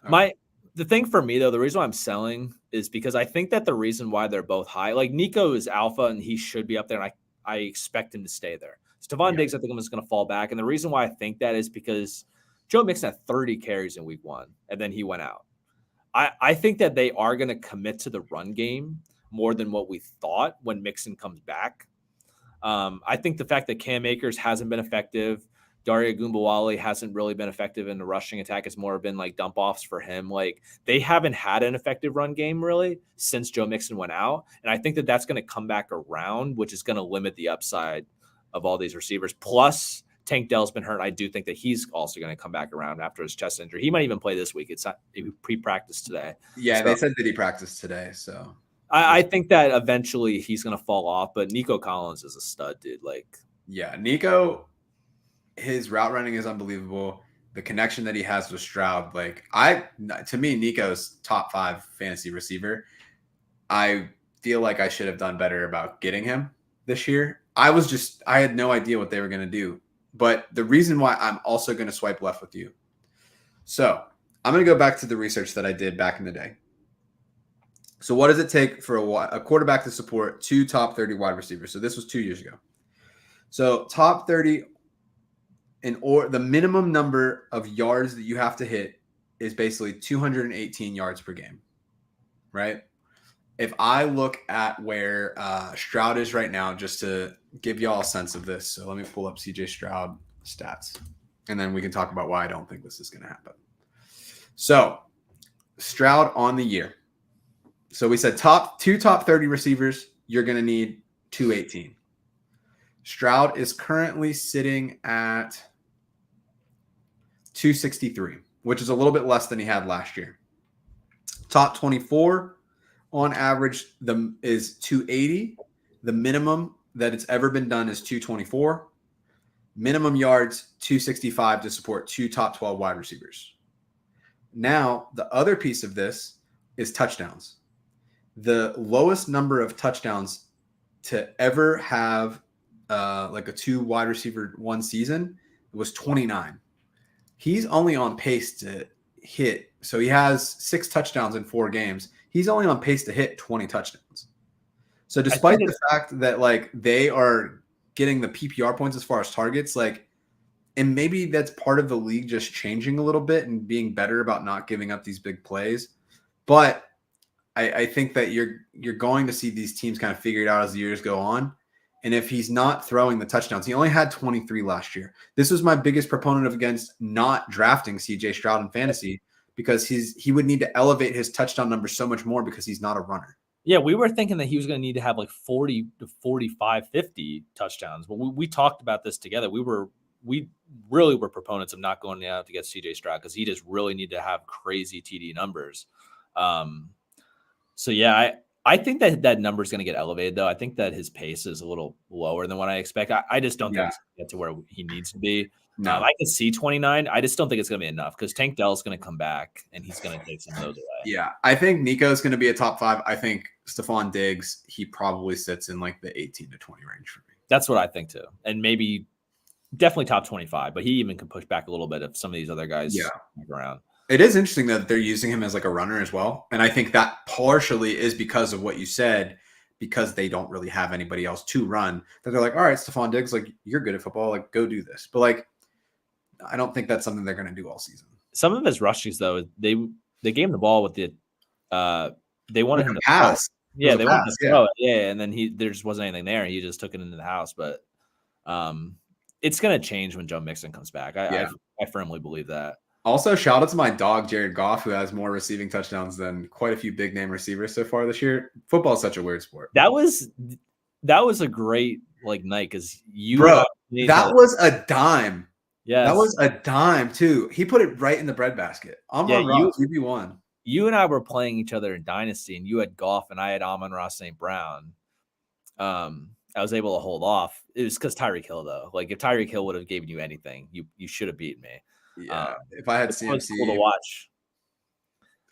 Okay. The thing for me, though, the reason why I'm selling is because I think that the reason why they're both high, like Nico is alpha and he should be up there, and I expect him to stay there. Stephon Diggs, I think I'm just going to fall back. And the reason why I think that is because Joe Mixon had 30 carries in week 1, and then he went out. I think that they are going to commit to the run game more than what we thought when Mixon comes back. I think the fact that Cam Akers hasn't been effective, Daria Gumbawale hasn't really been effective in the rushing attack. It's more been like dump offs for him. Like they haven't had an effective run game really since Joe Mixon went out. And I think that that's going to come back around, which is going to limit the upside of all these receivers. Plus Tank Dell's been hurt. I do think that he's also going to come back around after his chest injury. He might even play this week. It's not pre-practice today. Yeah. So, they said that he practiced today. So I think that eventually he's going to fall off, but Nico Collins is a stud, dude. Like, yeah, Nico, his route running is unbelievable. The connection that he has with Stroud, to me, Nico's top 5 fantasy receiver. I feel like I should have done better about getting him this year. I had no idea what they were going to do. But the reason why I'm also going to swipe left with you. So I'm going to go back to the research that I did back in the day. So what does it take for a quarterback to support 2 top 30 wide receivers? So this was 2 years ago. So top 30 the minimum number of yards that you have to hit is basically 218 yards per game, right? If I look at where Stroud is right now, just to give y'all a sense of this. So let me pull up CJ Stroud stats, and then we can talk about why I don't think this is going to happen. So Stroud on the year. So we said top 30 receivers, you're going to need 218. Stroud is currently sitting at 263, which is a little bit less than he had last year. Top 24 on average is 280. The minimum that it's ever been done is 224. Minimum yards, 265 to support 2 top 12 wide receivers. Now, the other piece of this is touchdowns. The lowest number of touchdowns to ever have like a 2 wide receiver 1 season was 29. He's only on pace to hit. So he has 6 touchdowns in 4 games. He's only on pace to hit 20 touchdowns. So despite the fact that like they are getting the PPR points as far as targets, like, and maybe that's part of the league just changing a little bit and being better about not giving up these big plays. But I think that you're going to see these teams kind of figure it out as the years go on. And if he's not throwing the touchdowns, he only had 23 last year. This was my biggest proponent against not drafting CJ Stroud in fantasy, because he would need to elevate his touchdown numbers so much more because he's not a runner. Yeah, we were thinking that he was going to need to have like 40 to 45, 50 touchdowns. But we talked about this together. We really were proponents of not going out to get CJ Stroud because he just really need to have crazy TD numbers. So yeah, I think that number is going to get elevated though. I think that his pace is a little lower than what I expect. I just don't think he's going to get to where he needs to be. No. I can see 29. I just don't think it's going to be enough because Tank Dell's going to come back and he's going to take some of those away. Yeah, I think Nico's going to be a top 5. I think Stephon Diggs, he probably sits in like the 18 to 20 range for me. That's what I think too. And maybe definitely top 25, but he even can push back a little bit if some of these other guys move around. It is interesting that they're using him as like a runner as well. And I think that partially is because of what you said, because they don't really have anybody else to run. That they're like, all right, Stephon Diggs, like you're good at football, like go do this. But like, I don't think that's something they're going to do all season. Some of his rushes though, they gave him the ball with the they wanted him to pass. Yeah, they wanted to throw it. Yeah, and then there just wasn't anything there. He just took it into the house. But it's going to change when Joe Mixon comes back. I firmly believe that. Also, shout out to my dog, Jared Goff, who has more receiving touchdowns than quite a few big name receivers so far this year. Football is such a weird sport. That was a great like night because that was a dime. Yeah, that was a dime too. He put it right in the breadbasket. Amon-Ra, QB1. You and I were playing each other in Dynasty, and you had Goff, and I had Amon-Ra St. Brown. I was able to hold off. It was because Tyreek Hill, though. Like if Tyreek Hill would have given you anything, you should have beaten me. Yeah, if I had CMC, it was cool to watch.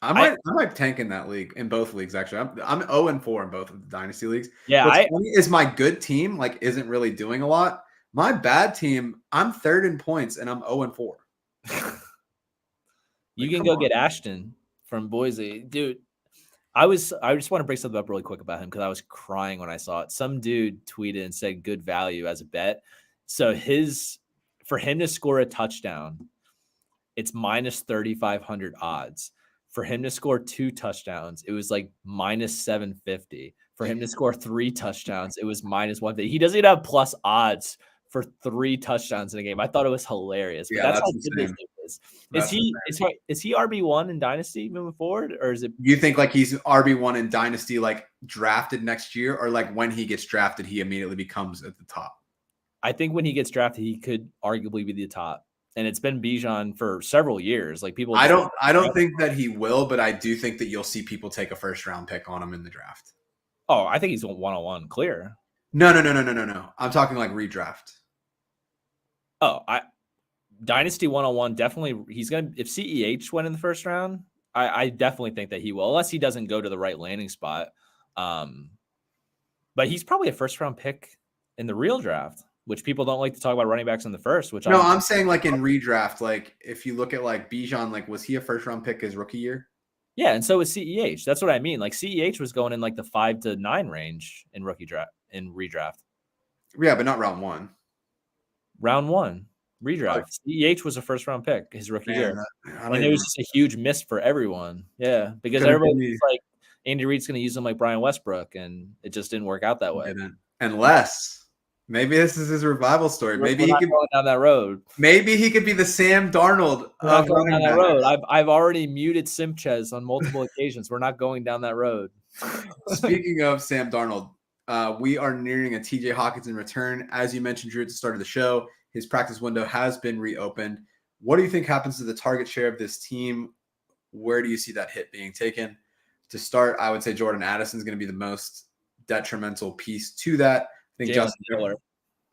I might tank in that league, in both leagues actually. I'm 0-4 in both of the Dynasty leagues. Yeah, what's funny is my good team like isn't really doing a lot. My bad team, I'm 3rd in points and I'm 0-4. You can go get Ashton from Boise, dude. I just want to break something up really quick about him because I was crying when I saw it. Some dude tweeted and said good value as a bet. So for him to score a touchdown, it's minus 3,500 odds. For him to score 2 touchdowns, it was like minus 750. For him to score 3 touchdowns, it was minus 150. He doesn't even have plus odds for 3 touchdowns in a game. I thought it was hilarious. But that's how good this is. Is he RB1 in Dynasty moving forward, or is it? You think like he's RB1 in Dynasty, like drafted next year, or like when he gets drafted, he immediately becomes at the top? I think when he gets drafted, he could arguably be the top. And it's been Bijan for several years. Like people, I don't think that he will, but I do think that you'll see people take a 1st-round pick on him in the draft. Oh, I think he's 101 clear. No. I'm talking like redraft. Oh, Dynasty 101 definitely. He's gonna if CEH went in the 1st round. I definitely think that he will, unless he doesn't go to the right landing spot. But he's probably a 1st-round pick in the real draft, which people don't like to talk about running backs in the first. Which I'm saying like in redraft, like if you look at like Bijan, like was he a 1st-round pick his rookie year? Yeah, and so was CEH. That's what I mean. Like CEH was going in like the 5 to 9 range in rookie draft in redraft. Yeah, but not round 1. Round 1 redraft. CEH was a 1st-round pick his rookie year, and it was just a huge miss for everyone. Yeah, because everybody was like Andy Reid's going to use him like Brian Westbrook, and it just didn't work out that way. Unless maybe this is his revival story. Maybe he could go down that road. Maybe he could be the Sam Darnold of going down that road. I've already muted Simpchez on multiple occasions. We're not going down that road. Speaking of Sam Darnold, we are nearing a TJ Hawkinson return. As you mentioned, Drew, at the start of the show, his practice window has been reopened. What do you think happens to the target share of this team? Where do you see that hit being taken? To start, I would say Jordan Addison is going to be the most detrimental piece to that. I think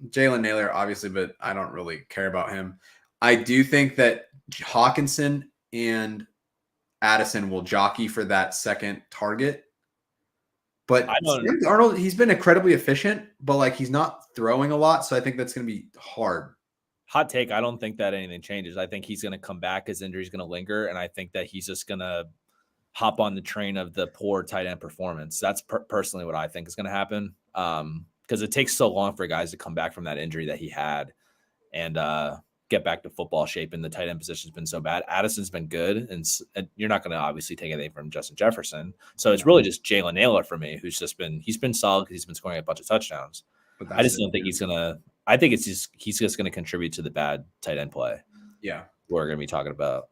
Jalen Naylor, obviously, but I don't really care about him. I do think that Hawkinson and Addison will jockey for that 2nd target. But Sam Darnold, he's been incredibly efficient, but like he's not throwing a lot, so I think that's going to be hard. Hot take. I don't think that anything changes. I think he's going to come back. His injury is going to linger, and I think that he's just going to hop on the train of the poor tight end performance. That's personally what I think is going to happen. Because it takes so long for guys to come back from that injury that he had and get back to football shape. And the tight end position has been so bad. Addison's been good, and you're not going to obviously take anything from Justin Jefferson. So it's really just Jalen Naylor for me, he's been solid because he's been scoring a bunch of touchdowns. I just don't think he's going to. I think he's just going to contribute to the bad tight end play. Yeah, we're going to be talking about.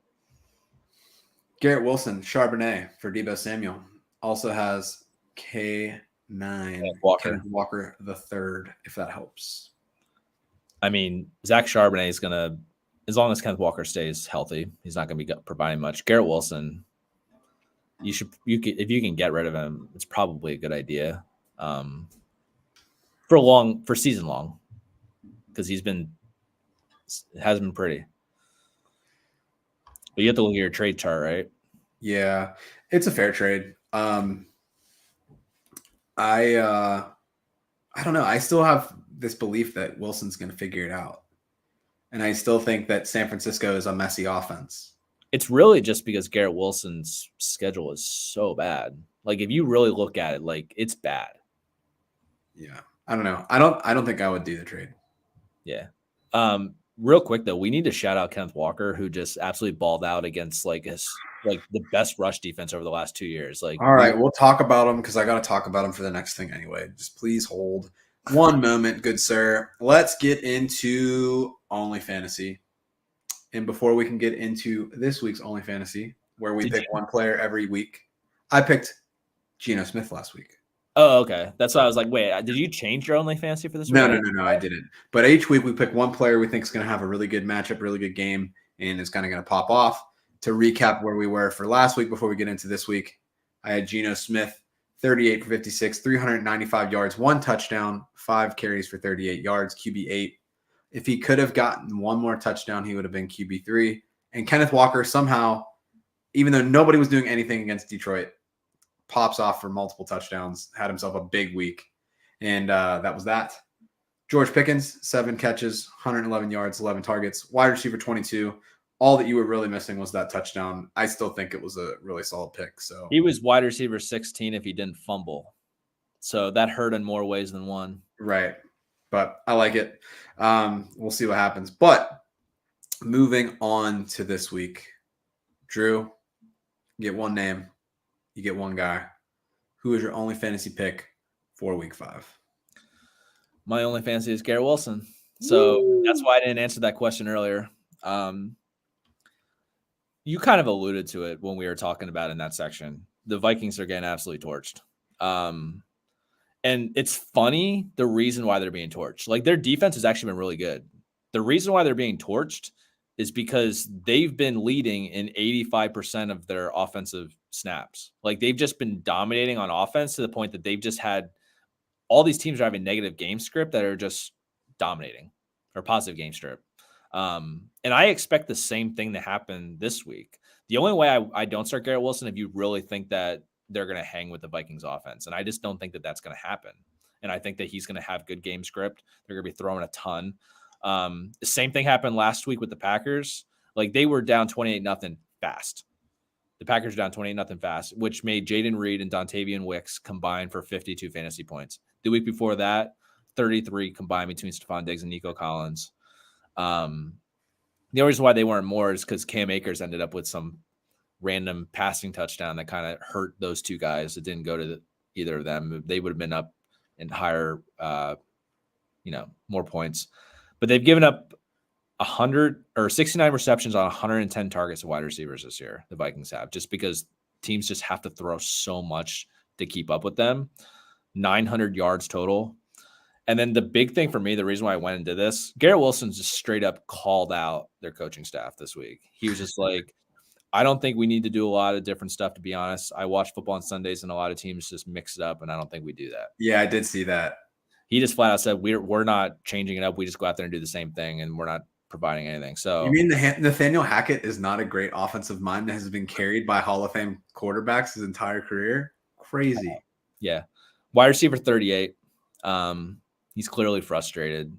Garrett Wilson, Charbonnet for Deebo Samuel also has K9 Walker. Kenneth Walker the third, if that helps. I mean, Zach Charbonnet is going to, as long as Kenneth Walker stays healthy, he's not going to be providing much. Garrett Wilson, if you can get rid of him, it's probably a good idea for season long, because hasn't been pretty. But you have to look at your trade chart, right? Yeah, it's a fair trade. I don't know. I still have this belief that Wilson's going to figure it out. And I still think that San Francisco is a messy offense. It's really just because Garrett Wilson's schedule is so bad. Like, if you really look at it, like, it's bad. Yeah. I don't know. I don't think I would do the trade. Yeah. Real quick though, we need to shout out Kenneth Walker, who just absolutely balled out against the best rush defense over the last 2 years. Like, all right, we'll talk about him because I got to talk about him for the next thing anyway. Just please hold one moment, good sir. Let's get into OnlyFantasy. And before we can get into this week's OnlyFantasy, where we pick one player every week, I picked Geno Smith last week. Oh, okay. That's why I was like, wait, did you change your OnlyFantasy for this week? No, I didn't. But each week we pick one player we think is going to have a really good matchup, really good game, and is kind of going to pop off. To recap where we were for last week before we get into this week, I had Geno Smith, 38 for 56, 395 yards, 1 touchdown, 5 carries for 38 yards, QB8. If he could have gotten one more touchdown, he would have been QB3. And Kenneth Walker somehow, even though nobody was doing anything against Detroit, pops off for multiple touchdowns, had himself a big week. And that was that. George Pickens, 7 catches, 111 yards, 11 targets, wide receiver 22. All that you were really missing was that touchdown. I still think it was a really solid pick. So he was wide receiver 16 if he didn't fumble. So that hurt in more ways than one. Right. But I like it. We'll see what happens. But moving on to this week, Drew, you get one name. You get one guy. Who is your only fantasy pick for week 5? My only fantasy is Garrett Wilson. So that's why I didn't answer that question earlier. You kind of alluded to it when we were talking about in that section. The Vikings are getting absolutely torched. And it's funny, the reason why they're being torched. Like, their defense has actually been really good. The reason why they're being torched is because they've been leading in 85% of their offensive snaps. Like, they've just been dominating on offense to the point that they've just had all these teams are having negative game script that are just dominating, or positive game script. And I expect the same thing to happen this week. The only way I don't start Garrett Wilson if you really think that they're going to hang with the Vikings offense. And I just don't think that that's going to happen. And I think that he's going to have good game script. They're going to be throwing a ton. The same thing happened last week with the Packers. Like, they were down 28-0 fast. The Packers were down 28-0 fast, which made Jaden Reed and Dontavian Wicks combine for 52 fantasy points. The week before that, 33 combined between Stephon Diggs and Nico Collins. The only reason why they weren't more is because Cam Akers ended up with some random passing touchdown that kind of hurt those two guys. It didn't go to either of them. They would have been up in higher, more points. But they've given up 69 receptions on 110 targets to wide receivers this year. The Vikings have, just because teams just have to throw so much to keep up with them. 900 yards total. And then the big thing for me, the reason why I went into this, Garrett Wilson just straight up called out their coaching staff this week. He was just like, I don't think we need to do a lot of different stuff, to be honest. I watch football on Sundays and a lot of teams just mix it up, and I don't think we do that. Yeah, I did see that. He just flat out said, we're not changing it up. We just go out there and do the same thing, and we're not providing anything. So you mean Nathaniel Hackett is not a great offensive mind that has been carried by Hall of Fame quarterbacks his entire career? Crazy. Yeah. Wide receiver 38. He's clearly frustrated.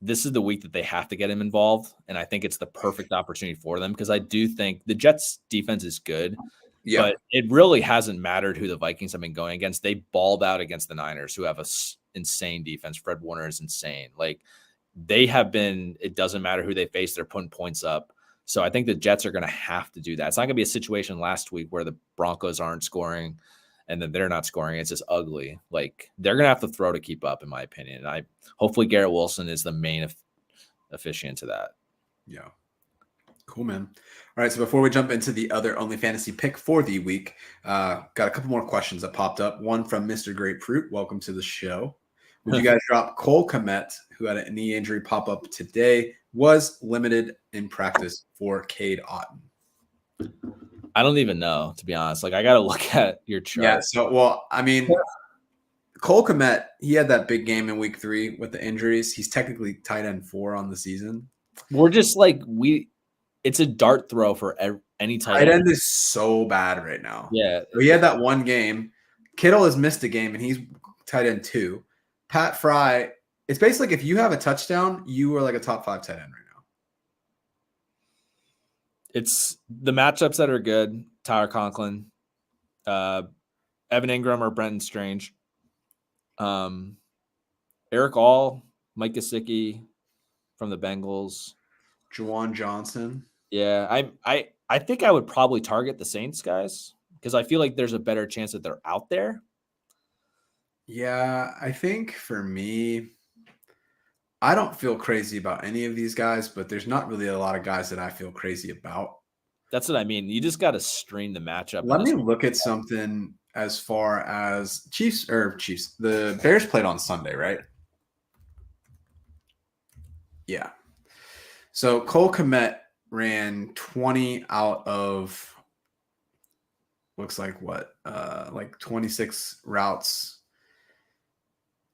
This is the week that they have to get him involved, and I think it's the perfect opportunity for them, because I do think the Jets' defense is good, but it really hasn't mattered who the Vikings have been going against. They balled out against the Niners, who have a insane defense. Fred Warner is insane. Like, they have been, it doesn't matter who they face, they're putting points up. So I think the Jets are going to have to do that. It's not going to be a situation last week where the Broncos aren't scoring and then they're not scoring. It's just ugly. Like, they're going to have to throw to keep up, in my opinion. Hopefully Garrett Wilson is the main officiant to that. Yeah. Cool, man. All right, so before we jump into the other OnlyFantasy pick for the week, got a couple more questions that popped up. One from Mr. Grapefruit. Welcome to the show. Would you guys drop Cole Kmet, who had a knee injury pop up today, was limited in practice for Cade Otton? I don't even know, to be honest. Like, I got to look at your chart. Yeah, so, well, I mean, Cole Kmet, he had that big game in week 3 with the injuries. He's technically tight end 4 on the season. We're just like, it's a dart throw for any tight end is so bad right now. Yeah. So he had that one game. Kittle has missed a game, and he's tight end 2. Pat Fry, it's basically like if you have a touchdown, you are like a top 5 tight end right now. It's the matchups that are good. Tyler Conklin, Evan Ingram, or Brenton Strange. Eric All, Mike Gesicki from the Bengals. Juwan Johnson. Yeah, I think I would probably target the Saints guys because I feel like there's a better chance that they're out there. Yeah, I think for me, I don't feel crazy about any of these guys, but there's not really a lot of guys that I feel crazy about. That's what I mean. You just got to stream the matchup. Let me look at something as far as Chiefs. The Bears played on Sunday, right? Yeah. So Cole Kmet ran 20 out of looks like what? Like 26 routes.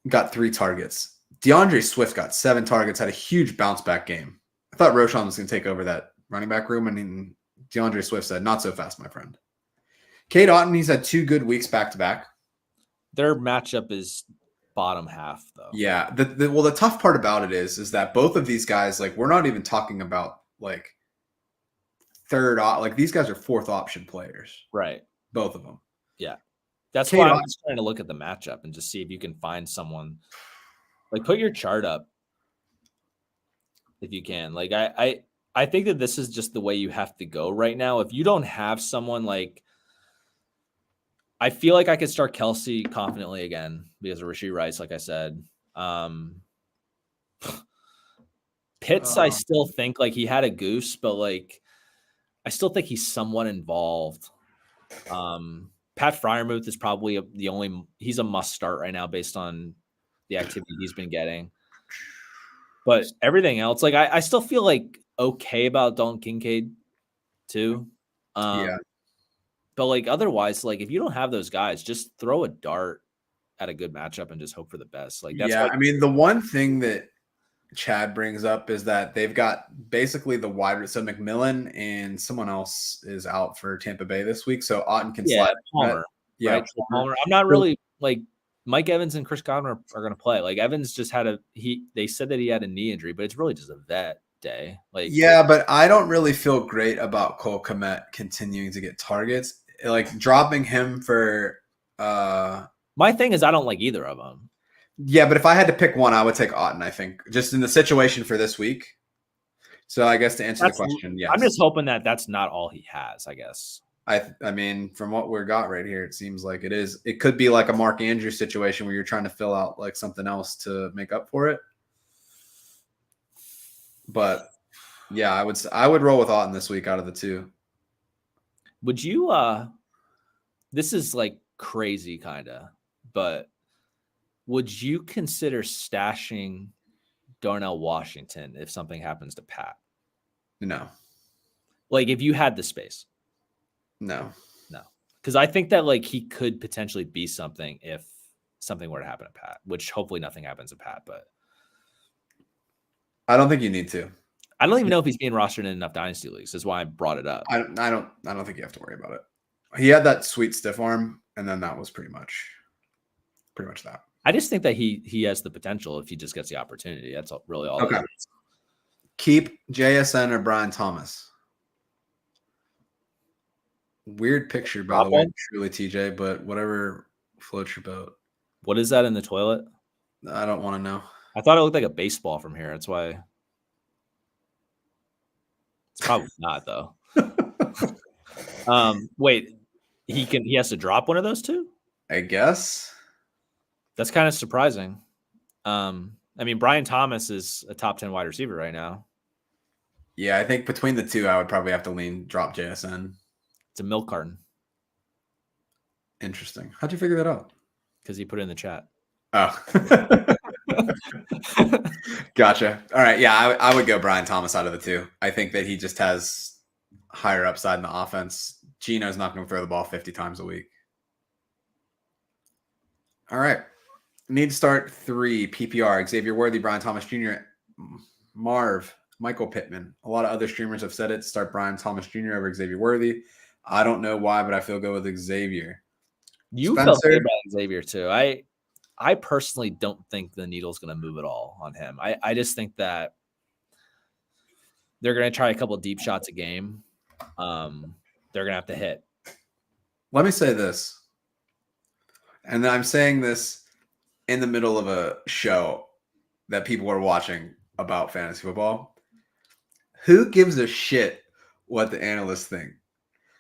Got 3 targets. DeAndre Swift got 7 targets, had a huge bounce back game. I thought Roschon was going to take over that running back room, and DeAndre Swift said, "Not so fast, my friend." Cade Otton, he's had 2 good weeks back to back. Their matchup is bottom half, though. Yeah. The tough part about it is that both of these guys, like, we're not even talking about like these guys are 4th option players. Right. Both of them. Yeah. That's why I'm just trying to look at the matchup and just see if you can find someone. Like, put your chart up if you can. Like, I think that this is just the way you have to go right now. If you don't have someone like, I feel like I could start Kelsey confidently again because of Rashee Rice, like I said. Pitts, I still think like he had a goose, but like I still think he's somewhat involved. Pat Freiermuth is probably he's a must start right now based on the activity he's been getting. But everything else, like I still feel like okay about Dalton Kincaid too. Yeah. But like otherwise, like if you don't have those guys, just throw a dart at a good matchup and just hope for the best. Like that's I mean, the one thing that Chad brings up is that they've got basically the wide. So McMillan and someone else is out for Tampa Bay this week, so Otton can slide. Palmer. Yeah, right? Palmer. I'm not really like Mike Evans and Chris Godwin are going to play. Like Evans just had they said that he had a knee injury, but it's really just a vet day. Like but I don't really feel great about Cole Kmet continuing to get targets. Like dropping him for. My thing is I don't like either of them. Yeah, but if I had to pick one, I would take Otton, I think, just in the situation for this week. So I guess to answer the question, yes. I'm just hoping that that's not all he has, I guess. I mean, from what we've got right here, it seems like it is. It could be like a Mark Andrews situation where you're trying to fill out like something else to make up for it. But yeah, I would roll with Otton this week out of the 2. Would you this is like crazy kind of, but would you consider stashing Darnell Washington if something happens to Pat? No. Like if you had the space? No. Because I think that like he could potentially be something if something were to happen to Pat, which hopefully nothing happens to Pat, but I don't think you need to. I don't even know if he's being rostered in enough dynasty leagues. That's why I brought it up. I don't think you have to worry about it. He had that sweet stiff arm, and then that was pretty much that. I just think that he has the potential if he just gets the opportunity. That's really all. Okay. Keep JSN or Brian Thomas. Weird picture, by the way, truly TJ, but whatever floats your boat. What is that in the toilet? I don't want to know. I thought it looked like a baseball from here. That's why. It's probably not though. Wait, he has to drop one of those 2? I guess. That's kind of surprising. I mean, Brian Thomas is a top 10 wide receiver right now. Yeah, I think between the two, I would probably have to lean drop JSN. It's a milk carton Interesting. How'd you figure that out? because he put it in the chat. Oh, gotcha. All right. Yeah, I would go Brian Thomas out of the two. I think that he just has higher upside in the offense. Gino's not going to throw the ball 50 times a week. All right. Need to start 3 PPR. Xavier Worthy, Brian Thomas Jr., Marv, Michael Pittman. A lot of other streamers have said it. Start Brian Thomas Jr. over Xavier Worthy. I don't know why, but I feel good with Xavier. You felt good about Xavier too. I personally don't think the needle's going to move at all on him. I just think that they're going to try a couple of deep shots a game. They're going to have to hit. Let me say this, and I'm saying this in the middle of a show that people are watching about fantasy football. Who gives a shit what the analysts think?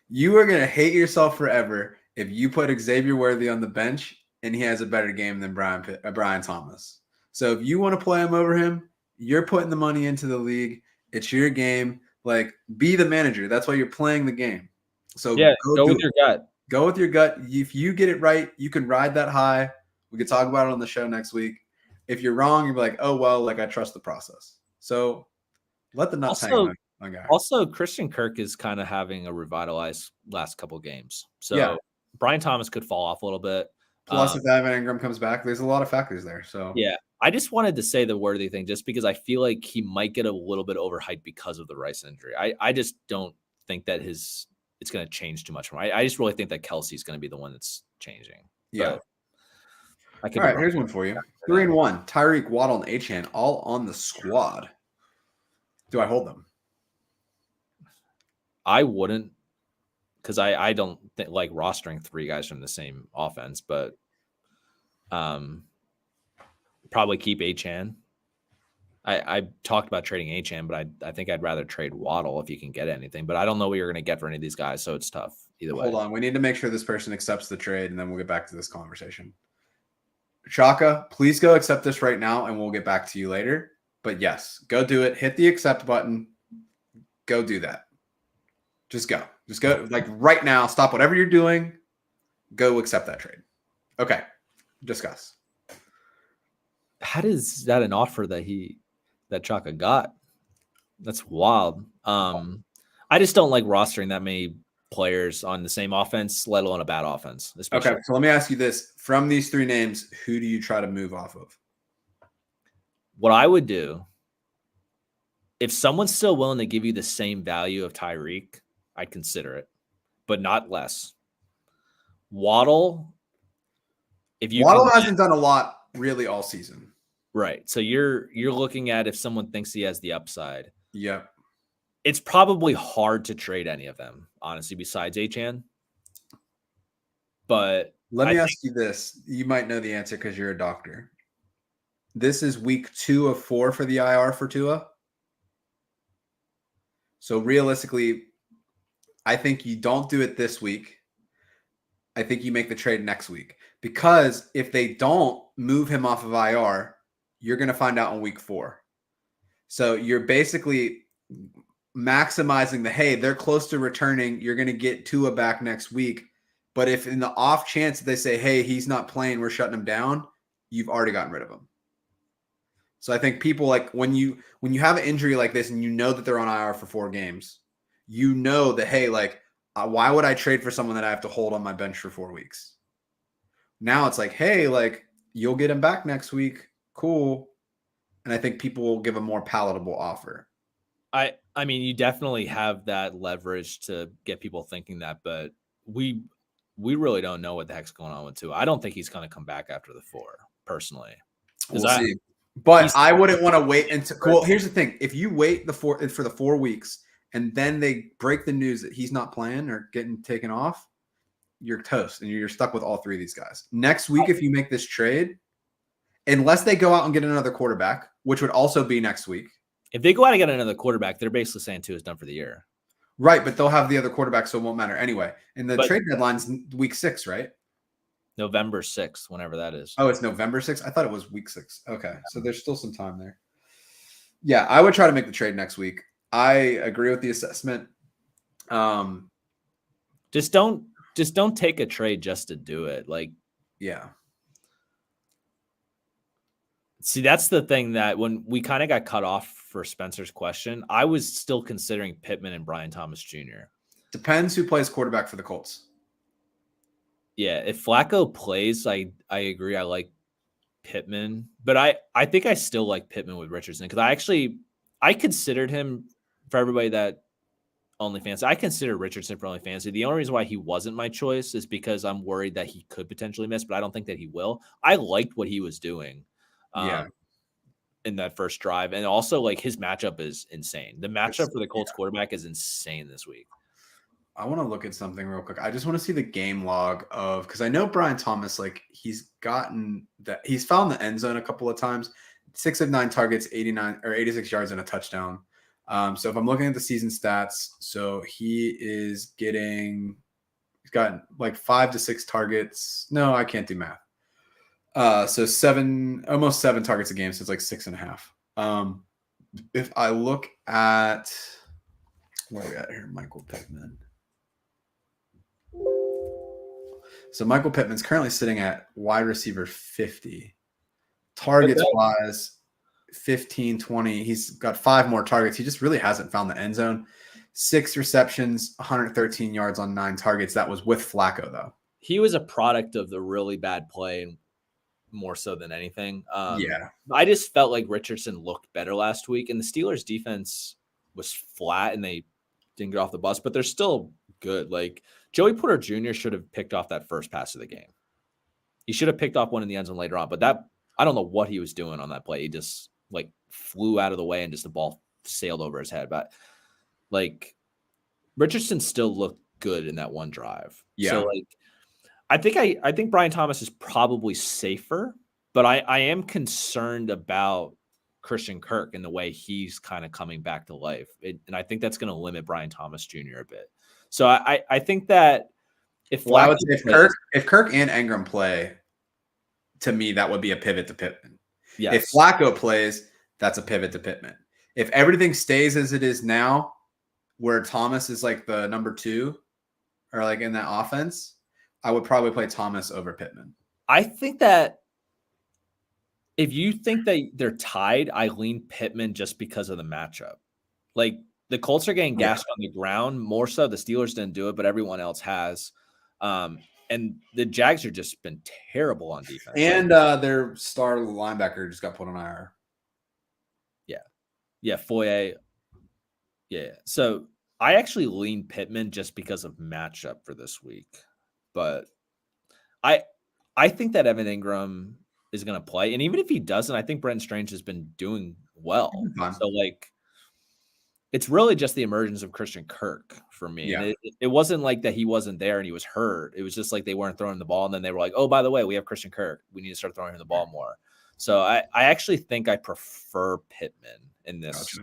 You are going to hate yourself forever if you put Xavier Worthy on the bench and he has a better game than Brian Thomas. So if you want to play him over him, you're putting the money into the league. It's your game. Like, be the manager. That's why you're playing the game. So yeah, go with your gut. Go with your gut. If you get it right, you can ride that high. We could talk about it on the show next week. If you're wrong, you'll be like, oh, well, like I trust the process. So let the nuts hang on my guy. Also, Christian Kirk is kind of having a revitalized last couple games. So yeah. Brian Thomas could fall off a little bit. Plus, if Evan Ingram comes back, there's a lot of factors there. So yeah, I just wanted to say the Worthy thing just because I feel like he might get a little bit overhyped because of the Rice injury. I just don't think that it's going to change too much from him. I just really think that Kelsey's going to be the one that's changing. Yeah. All right, here's one for you. 3-1. Tyreek, Waddle, and Achane all on the squad. Do I hold them? I wouldn't, because I don't like rostering 3 guys from the same offense, but probably keep Achane. I talked about trading Achane, but I think I'd rather trade Waddle if you can get anything. But I don't know what you're going to get for any of these guys, so it's tough either way. Hold on. We need to make sure this person accepts the trade, and then we'll get back to this conversation. Shaka, please go accept this right now, and we'll get back to you later. But yes, go do it. Hit the accept button. Go do that. Just go. Just go. Like right now, stop whatever you're doing. Go accept that trade. Okay. Discuss. How is that an offer that Chaka got? That's wild. I just don't like rostering that many players on the same offense, let alone a bad offense. Especially. Okay, so let me ask you this. From these 3 names, who do you try to move off of? What I would do, if someone's still willing to give you the same value of Tyreek, I'd consider it, but not less. Waddle, Waddle hasn't done a lot really all season. Right. So you're looking at if someone thinks he has the upside. Yeah. It's probably hard to trade any of them, honestly, besides Achane. But let me ask you this. You might know the answer because you're a doctor. This is week 2 of 4 for the IR for Tua. So realistically, I think you don't do it this week. I think you make the trade next week. Because if they don't move him off of IR, you're going to find out in week 4. So you're basically maximizing hey, they're close to returning. You're going to get Tua back next week. But if in the off chance that they say, hey, he's not playing, we're shutting him down, you've already gotten rid of him. So I think people like when you have an injury like this and you know that they're on IR for 4 games, you know that, hey, like, why would I trade for someone that I have to hold on my bench for 4 weeks? Now it's like, hey, like, you'll get him back next week. Cool. And I think people will give a more palatable offer. I mean, you definitely have that leverage to get people thinking that, but we really don't know what the heck's going on with Tua. I don't think he's going to come back after the 4, personally. We'll see. But I wouldn't want to wait until. Well, here's the thing: if you wait for the 4 weeks and then they break the news that he's not playing or getting taken off, you're toast and you're stuck with all 3 of these guys. Next week, if you make this trade, unless they go out and get another quarterback, which would also be next week. If they go out and get another quarterback, they're basically saying Tua is done for the year. Right, but they'll have the other quarterback, so it won't matter anyway. And the trade deadline's week 6, right? November 6th, whenever that is. Oh, it's November 6th? I thought it was week 6. Okay, so there's still some time there. Yeah, I would try to make the trade next week. I agree with the assessment. Just don't take a trade just to do it. Like, yeah. see, that's the thing that when we kind of got cut off for Spencer's question, I was still considering Pittman and Brian Thomas Jr. Depends who plays quarterback for the Colts. Yeah, if Flacco plays, I agree. I like Pittman, but I think I still like Pittman with Richardson because I considered him for everybody that OnlyFantasy. I consider Richardson for OnlyFantasy. The only reason why he wasn't my choice is because I'm worried that he could potentially miss, but I don't think that he will. I liked what he was doing. Yeah. In that first drive. And also, like, his matchup is insane. The matchup for the Colts quarterback is insane this week. I want to look at something real quick. I just want to see the game log of, because I know Brian Thomas, like, he's found the end zone a couple of times. 6 of 9 targets, 89 or 86 yards and a touchdown. So if I'm looking at the season stats, so he's got like 5 to 6 targets. No, I can't do math. So almost 7 targets a game. So it's like 6.5. If I look at where are we at here, Michael Pittman. So Michael Pittman's currently sitting at wide receiver 50. Targets wise, 15, 20. He's got 5 more targets. He just really hasn't found the end zone. 6 receptions, 113 yards on 9 targets. That was with Flacco, though. He was a product of the really bad play more so than anything. Yeah. I just felt like Richardson looked better last week, and the Steelers defense was flat and they didn't get off the bus, but they're still good. Like, Joey Porter Jr. should have picked off that first pass of the game. He should have picked off one in the end zone later on, but I don't know what he was doing on that play. He just like flew out of the way and just the ball sailed over his head. But like, Richardson still looked good in that one drive. Yeah. So like, I think Brian Thomas is probably safer, but I am concerned about Christian Kirk and the way he's kind of coming back to life. And I think that's going to limit Brian Thomas Jr. a bit. So I think that if Kirk and Ingram play, to me, that would be a pivot to Pittman. Yes. If Flacco plays, that's a pivot to Pittman. If everything stays as it is now, where Thomas is like the number 2 or like in that offense, I would probably play Thomas over Pittman. I think that if you think that they're tied, I lean Pittman just because of the matchup. Like, the Colts are getting gashed on the ground more so. The Steelers didn't do it, but everyone else has. And the Jags are just been terrible on defense. And their star linebacker just got put on IR. Yeah, Foye. Yeah. So I actually lean Pittman just because of matchup for this week. But I think that Evan Ingram is going to play. And even if he doesn't, I think Brenton Strange has been doing well. So, like, it's really just the emergence of Christian Kirk for me. Yeah. It wasn't like that he wasn't there and he was hurt. It was just like they weren't throwing the ball. And then they were like, oh, by the way, we have Christian Kirk. We need to start throwing him the ball more. So I actually think I prefer Pittman in this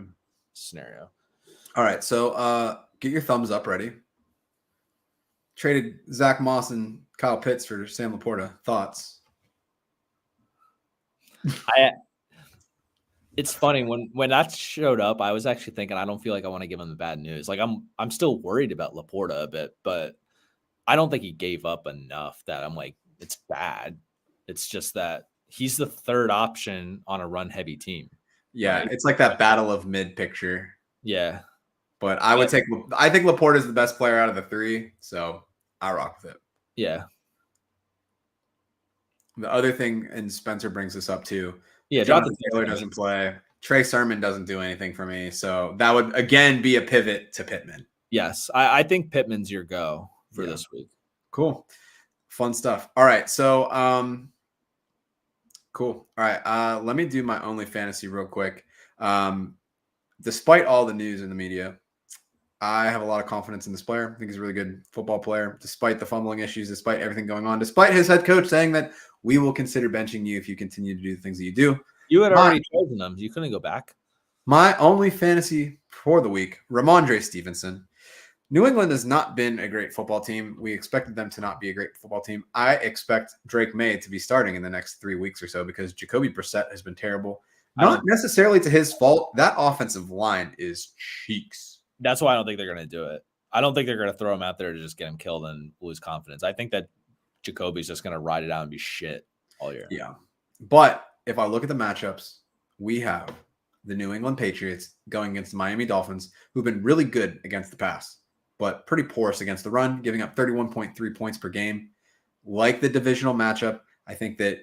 scenario. All right. So get your thumbs up ready. Traded Zach Moss and Kyle Pitts for Sam Laporta. Thoughts? It's funny when that showed up, I was actually thinking I don't feel like I want to give him the bad news. Like, I'm still worried about Laporta a bit, but I don't think he gave up enough that I'm like, it's bad. It's just that he's the third option on a run heavy team. Yeah, right? It's like that battle of mid picture. Yeah. But I think Laporta is the best player out of the 3, so I rock with it. Yeah. The other thing, and Spencer brings this up too. Yeah, Jonathan Taylor doesn't play. Trey Sermon doesn't do anything for me. So that would, again, be a pivot to Pittman. Yes. I think Pittman's your go for this week. Cool. Fun stuff. All right. So, cool. All right. Let me do my OnlyFantasy real quick. Despite all the news in the media, I have a lot of confidence in this player. I think he's a really good football player, despite the fumbling issues, despite everything going on, despite his head coach saying that we will consider benching you if you continue to do the things that you do. You had already chosen them. You couldn't go back. My only fantasy for the week, Ramondre Stevenson. New England has not been a great football team. We expected them to not be a great football team. I expect Drake May to be starting in the next 3 weeks or so because Jacoby Brissett has been terrible. Not necessarily to his fault. That offensive line is cheeks. That's why I don't think they're going to do it. I don't think they're going to throw him out there to just get him killed and lose confidence. I think that Jacoby's just going to ride it out and be shit all year. Yeah. But if I look at the matchups, we have the New England Patriots going against the Miami Dolphins, who've been really good against the pass, but pretty porous against the run, giving up 31.3 points per game. Like the divisional matchup, I think that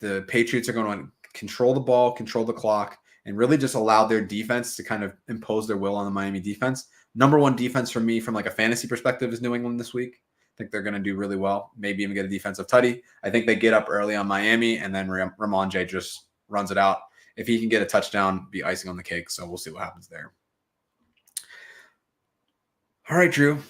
the Patriots are going to control the ball, control the clock, and really just allow their defense to kind of impose their will on the Miami defense. Number one defense for me from like a fantasy perspective is New England this week. I think they're going to do really well. Maybe even get a defensive tutty. I think they get up early on Miami, and then Ramon J just runs it out. If he can get a touchdown, be icing on the cake. So we'll see what happens there. All right, Drew.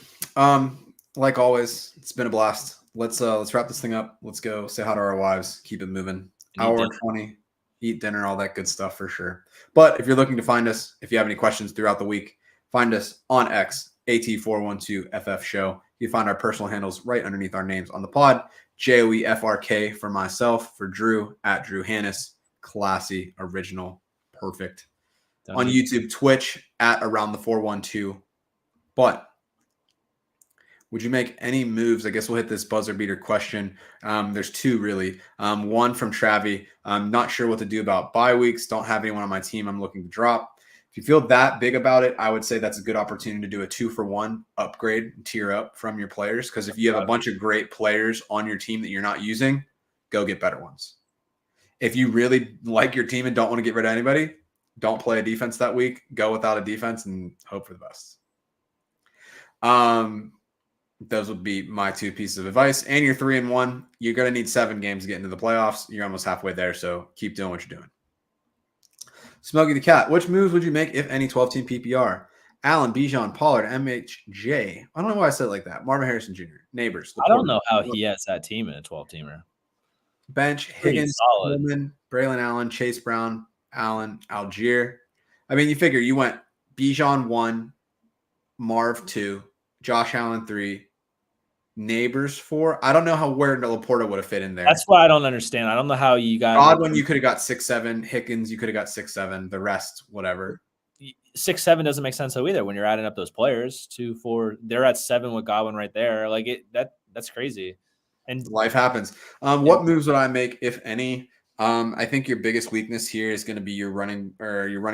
Like always, it's been a blast. Let's wrap this thing up. Let's go say hi to our wives. Keep it moving. Hour 20. Eat dinner, all that good stuff for sure. But if you're looking to find us, if you have any questions throughout the week, find us on X, AT412FF Show. You find our personal handles right underneath our names on the pod. JOEFRK for myself, for Drew, at Drew Hannis. Classy, original, perfect. On YouTube, Twitch, at Around the 412. But would you make any moves? I guess we'll hit this buzzer beater question. There's two really. One from Travi. I'm not sure what to do about bye weeks. Don't have anyone on my team I'm looking to drop. If you feel that big about it, I would say that's a good opportunity to do a 2-for-1 upgrade, tier up from your players. Because if you have a bunch of great players on your team that you're not using, go get better ones. If you really like your team and don't want to get rid of anybody, don't play a defense that week. Go without a defense and hope for the best. Those would be my two pieces of advice. And you're 3-1. You're going to need 7 games to get into the playoffs. You're almost halfway there, so keep doing what you're doing. Smokey the Cat, which moves would you make, if any, 12-team PPR? Allen, Bijan, Pollard, MHJ. I don't know why I said it like that. Marvin Harrison Jr., Neighbors. I don't know how he has that team in a 12-teamer. Bench, Higgins, Coleman, Braylon Allen, Chase Brown, Allen, Algier. I mean, you figure you went Bijan 1, Marv 2, Josh Allen 3, Neighbors 4. I don't know where Laporta would have fit in there. That's why I don't understand. I don't know how you got Godwin. You could have got 6-7. Higgins, you could have got 6-7. The rest, whatever. 6-7 doesn't make sense though either when you're adding up those players. 2, 4. They're at 7 with Godwin right there. Like that's crazy. And life happens. What moves would I make, if any? I think your biggest weakness here is going to be your running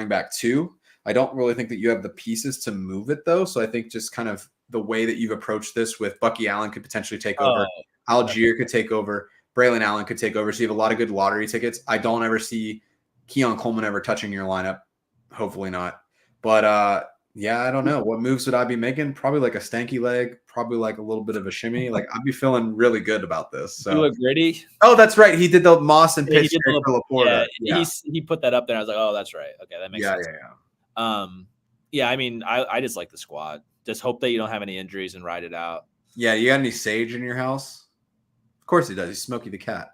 back 2. I don't really think that you have the pieces to move it though. So I think just kind of the way that you've approached this with Bucky Allen could potentially take over. Algier could take over. Braylon Allen could take over. So you have a lot of good lottery tickets. I don't ever see Keon Coleman ever touching your lineup. Hopefully not. But yeah, I don't know. What moves would I be making? Probably like a stanky leg, probably like a little bit of a shimmy. Like I'd be feeling really good about this. So do a gritty. Oh, that's right. He did the Moss and pitch for Laporta. Yeah, he put that up there. I was like, oh, that's right. Okay, that makes sense. Yeah. I mean, I just like the squad. Just hope that you don't have any injuries and ride it out. Yeah, you got any sage in your house? Of course he does. He's Smokey the Cat.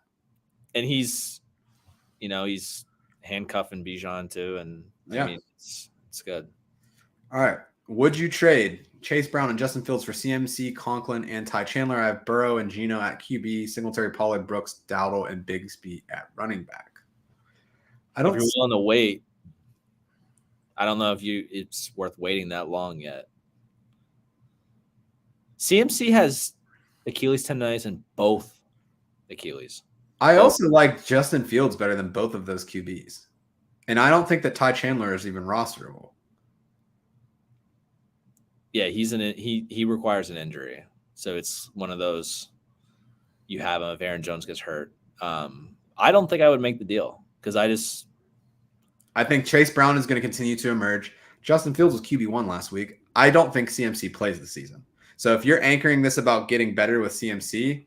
And he's handcuffing Bijan too. And yeah, I mean, it's good. All right. Would you trade Chase Brown and Justin Fields for CMC, Conklin, and Ty Chandler? I have Burrow and Geno at QB, Singletary, Pollard, Brooks, Dowdle, and Bigsby at running back. If you're willing to wait, I don't know if it's worth waiting that long yet. CMC has Achilles tendonitis in both Achilles. I also like Justin Fields better than both of those QBs. And I don't think that Ty Chandler is even rosterable. Yeah, he requires an injury. So it's one of those you have him if Aaron Jones gets hurt. I don't think I would make the deal because I think Chase Brown is going to continue to emerge. Justin Fields was QB1 last week. I don't think CMC plays the season. So if you're anchoring this about getting better with CMC,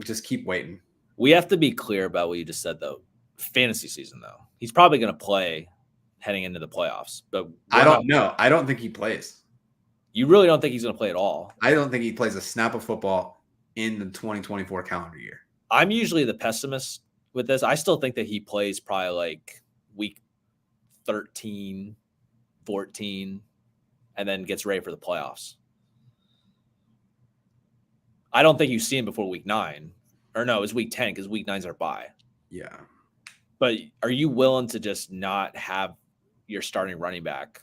just keep waiting. We have to be clear about what you just said, though. Fantasy season, though. He's probably going to play heading into the playoffs. But I don't know. I don't think he plays. You really don't think he's going to play at all? I don't think he plays a snap of football in the 2024 calendar year. I'm usually the pessimist with this. I still think that he plays probably like week 13, 14, and then gets ready for the playoffs. I don't think you see him before week 9. Or no, it's week 10 because week 9's our bye. Yeah. But are you willing to just not have your starting running back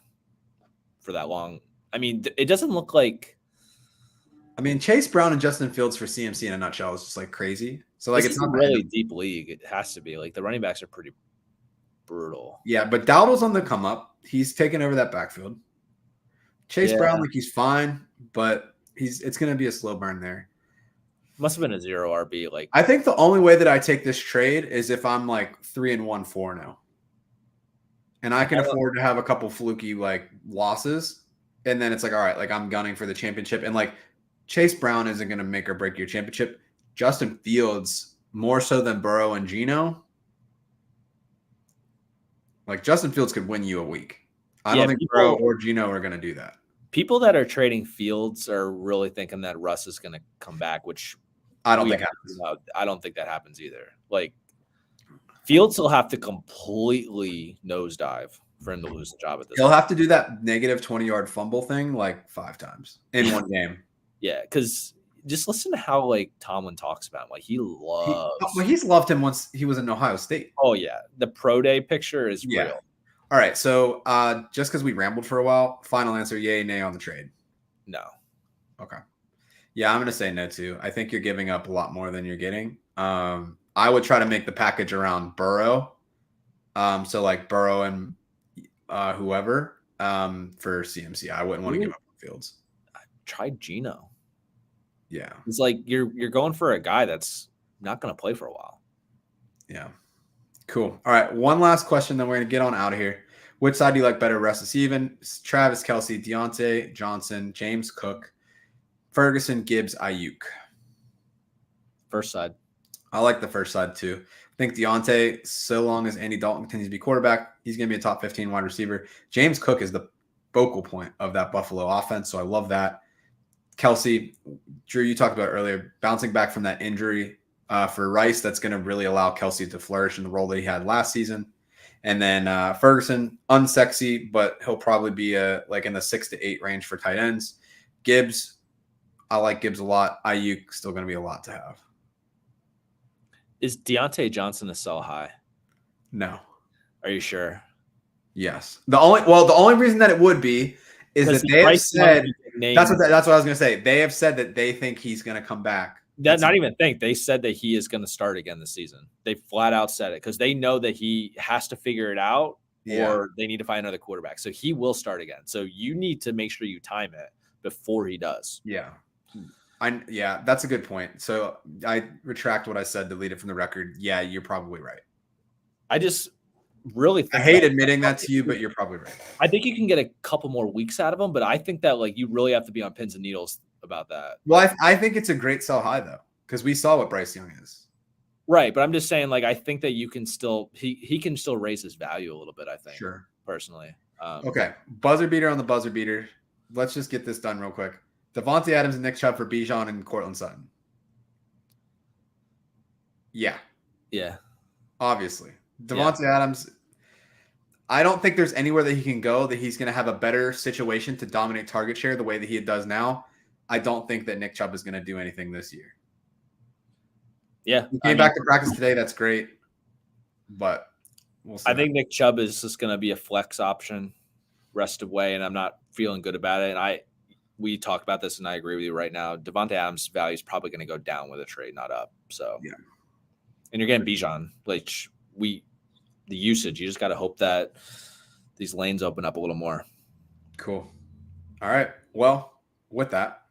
for that long? I mean, it doesn't look like. I mean, Chase Brown and Justin Fields for CMC in a nutshell is just like crazy. So like, This it's is a not really deep league. It has to be. Like the running backs are pretty brutal. Yeah, but Dowdle's on the come up. He's taking over that backfield. Chase Brown, like he's fine, but it's going to be a slow burn there. Must have been a 0 RB. Like I think the only way that I take this trade is if I'm like 3-1-4 now, and I can afford to have a couple fluky like losses, and then it's like, all right, like I'm gunning for the championship, and like Chase Brown isn't going to make or break your championship. Justin Fields more so than Burrow and Geno. Like Justin Fields could win you a week. I don't think Burrow or Geno are going to do that. People that are trading Fields are really thinking that Russ is going to come back, which I don't think happens. I don't think that happens either. Like Fields will have to completely nosedive for him to lose the job at this. He'll have to do that negative 20-yard fumble thing like 5 times in one game. Yeah, because just listen to how like Tomlin talks about him. Like he's loved him once he was in Ohio State. Oh yeah, the pro day picture is real. All right, so just because we rambled for a while, final answer: yay, nay on the trade? No. Okay. Yeah, I'm gonna say no too. I think you're giving up a lot more than you're getting. I would try to make the package around Burrow. So like Burrow and whoever for CMC. I wouldn't want to give up Fields. Try Geno. Yeah. It's like you're going for a guy that's not going to play for a while. Yeah. Cool. All right. One last question, then we're going to get on out of here. Which side do you like better, rest of season? Travis Kelce, Deontay Johnson, James Cook, Ferguson, Gibbs, Ayuk. First side. I like the first side too. I think Deontay, so long as Andy Dalton continues to be quarterback, he's going to be a top 15 wide receiver. James Cook is the focal point of that Buffalo offense, so I love that. Kelce, Drew, you talked about earlier, bouncing back from that injury for Rice, that's going to really allow Kelce to flourish in the role that he had last season. And then Ferguson, unsexy, but he'll probably be like in the 6 to 8 range for tight ends. Gibbs, I like Gibbs a lot. Ayuk, still going to be a lot to have. Is Deontay Johnson a sell high? No. Are you sure? Yes. The only reason that it would be is that they have said that's what I was going to say. They have said that they think he's going to come back. Not even think. They said that he is going to start again this season. They flat out said it because they know that he has to figure it out or they need to find another quarterback. So he will start again. So you need to make sure you time it before he does. Yeah. That's a good point. So I retract what I said, delete it from the record. Yeah, you're probably right. I just really think I hate admitting that to you, but you're probably right. I think you can get a couple more weeks out of him, but I think that like you really have to be on pins and needles about that. Well, I think it's a great sell high though, because we saw what Bryce Young is. Right, but I'm just saying, like, I think that you can still he can still raise his value a little bit. I think, sure, personally. Okay, buzzer beater on the buzzer beater. Let's just get this done real quick. Devontae Adams and Nick Chubb for Bijan and Cortland Sutton. Yeah, obviously. Devontae Adams, I don't think there's anywhere that he can go that he's going to have a better situation to dominate target share the way that he does now. I don't think that Nick Chubb is going to do anything this year. Yeah. He came back to practice today. That's great. But we'll see. I think Nick Chubb is just going to be a flex option rest of way, and I'm not feeling good about it. And we talked about this, and I agree with you right now. Devontae Adams' value is probably going to go down with a trade, not up. So, yeah. And you're getting Bijan. Like, the usage, you just got to hope that these lanes open up a little more. Cool. All right. Well, with that,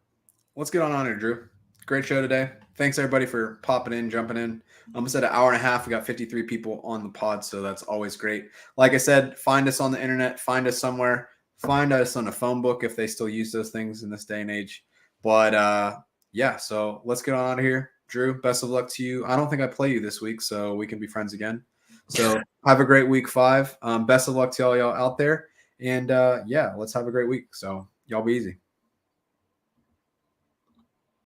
let's get on here, Drew. Great show today. Thanks everybody for popping in, jumping in. Almost at an hour and a half. We got 53 people on the pod, so that's always great. Like I said, find us on the internet, find us somewhere, find us on a phone book if they still use those things in this day and age. But so let's get on out of here. Drew, best of luck to you. I don't think I play you this week, so we can be friends again. So have a great week 5. Best of luck to all y'all out there. And let's have a great week. So y'all be easy.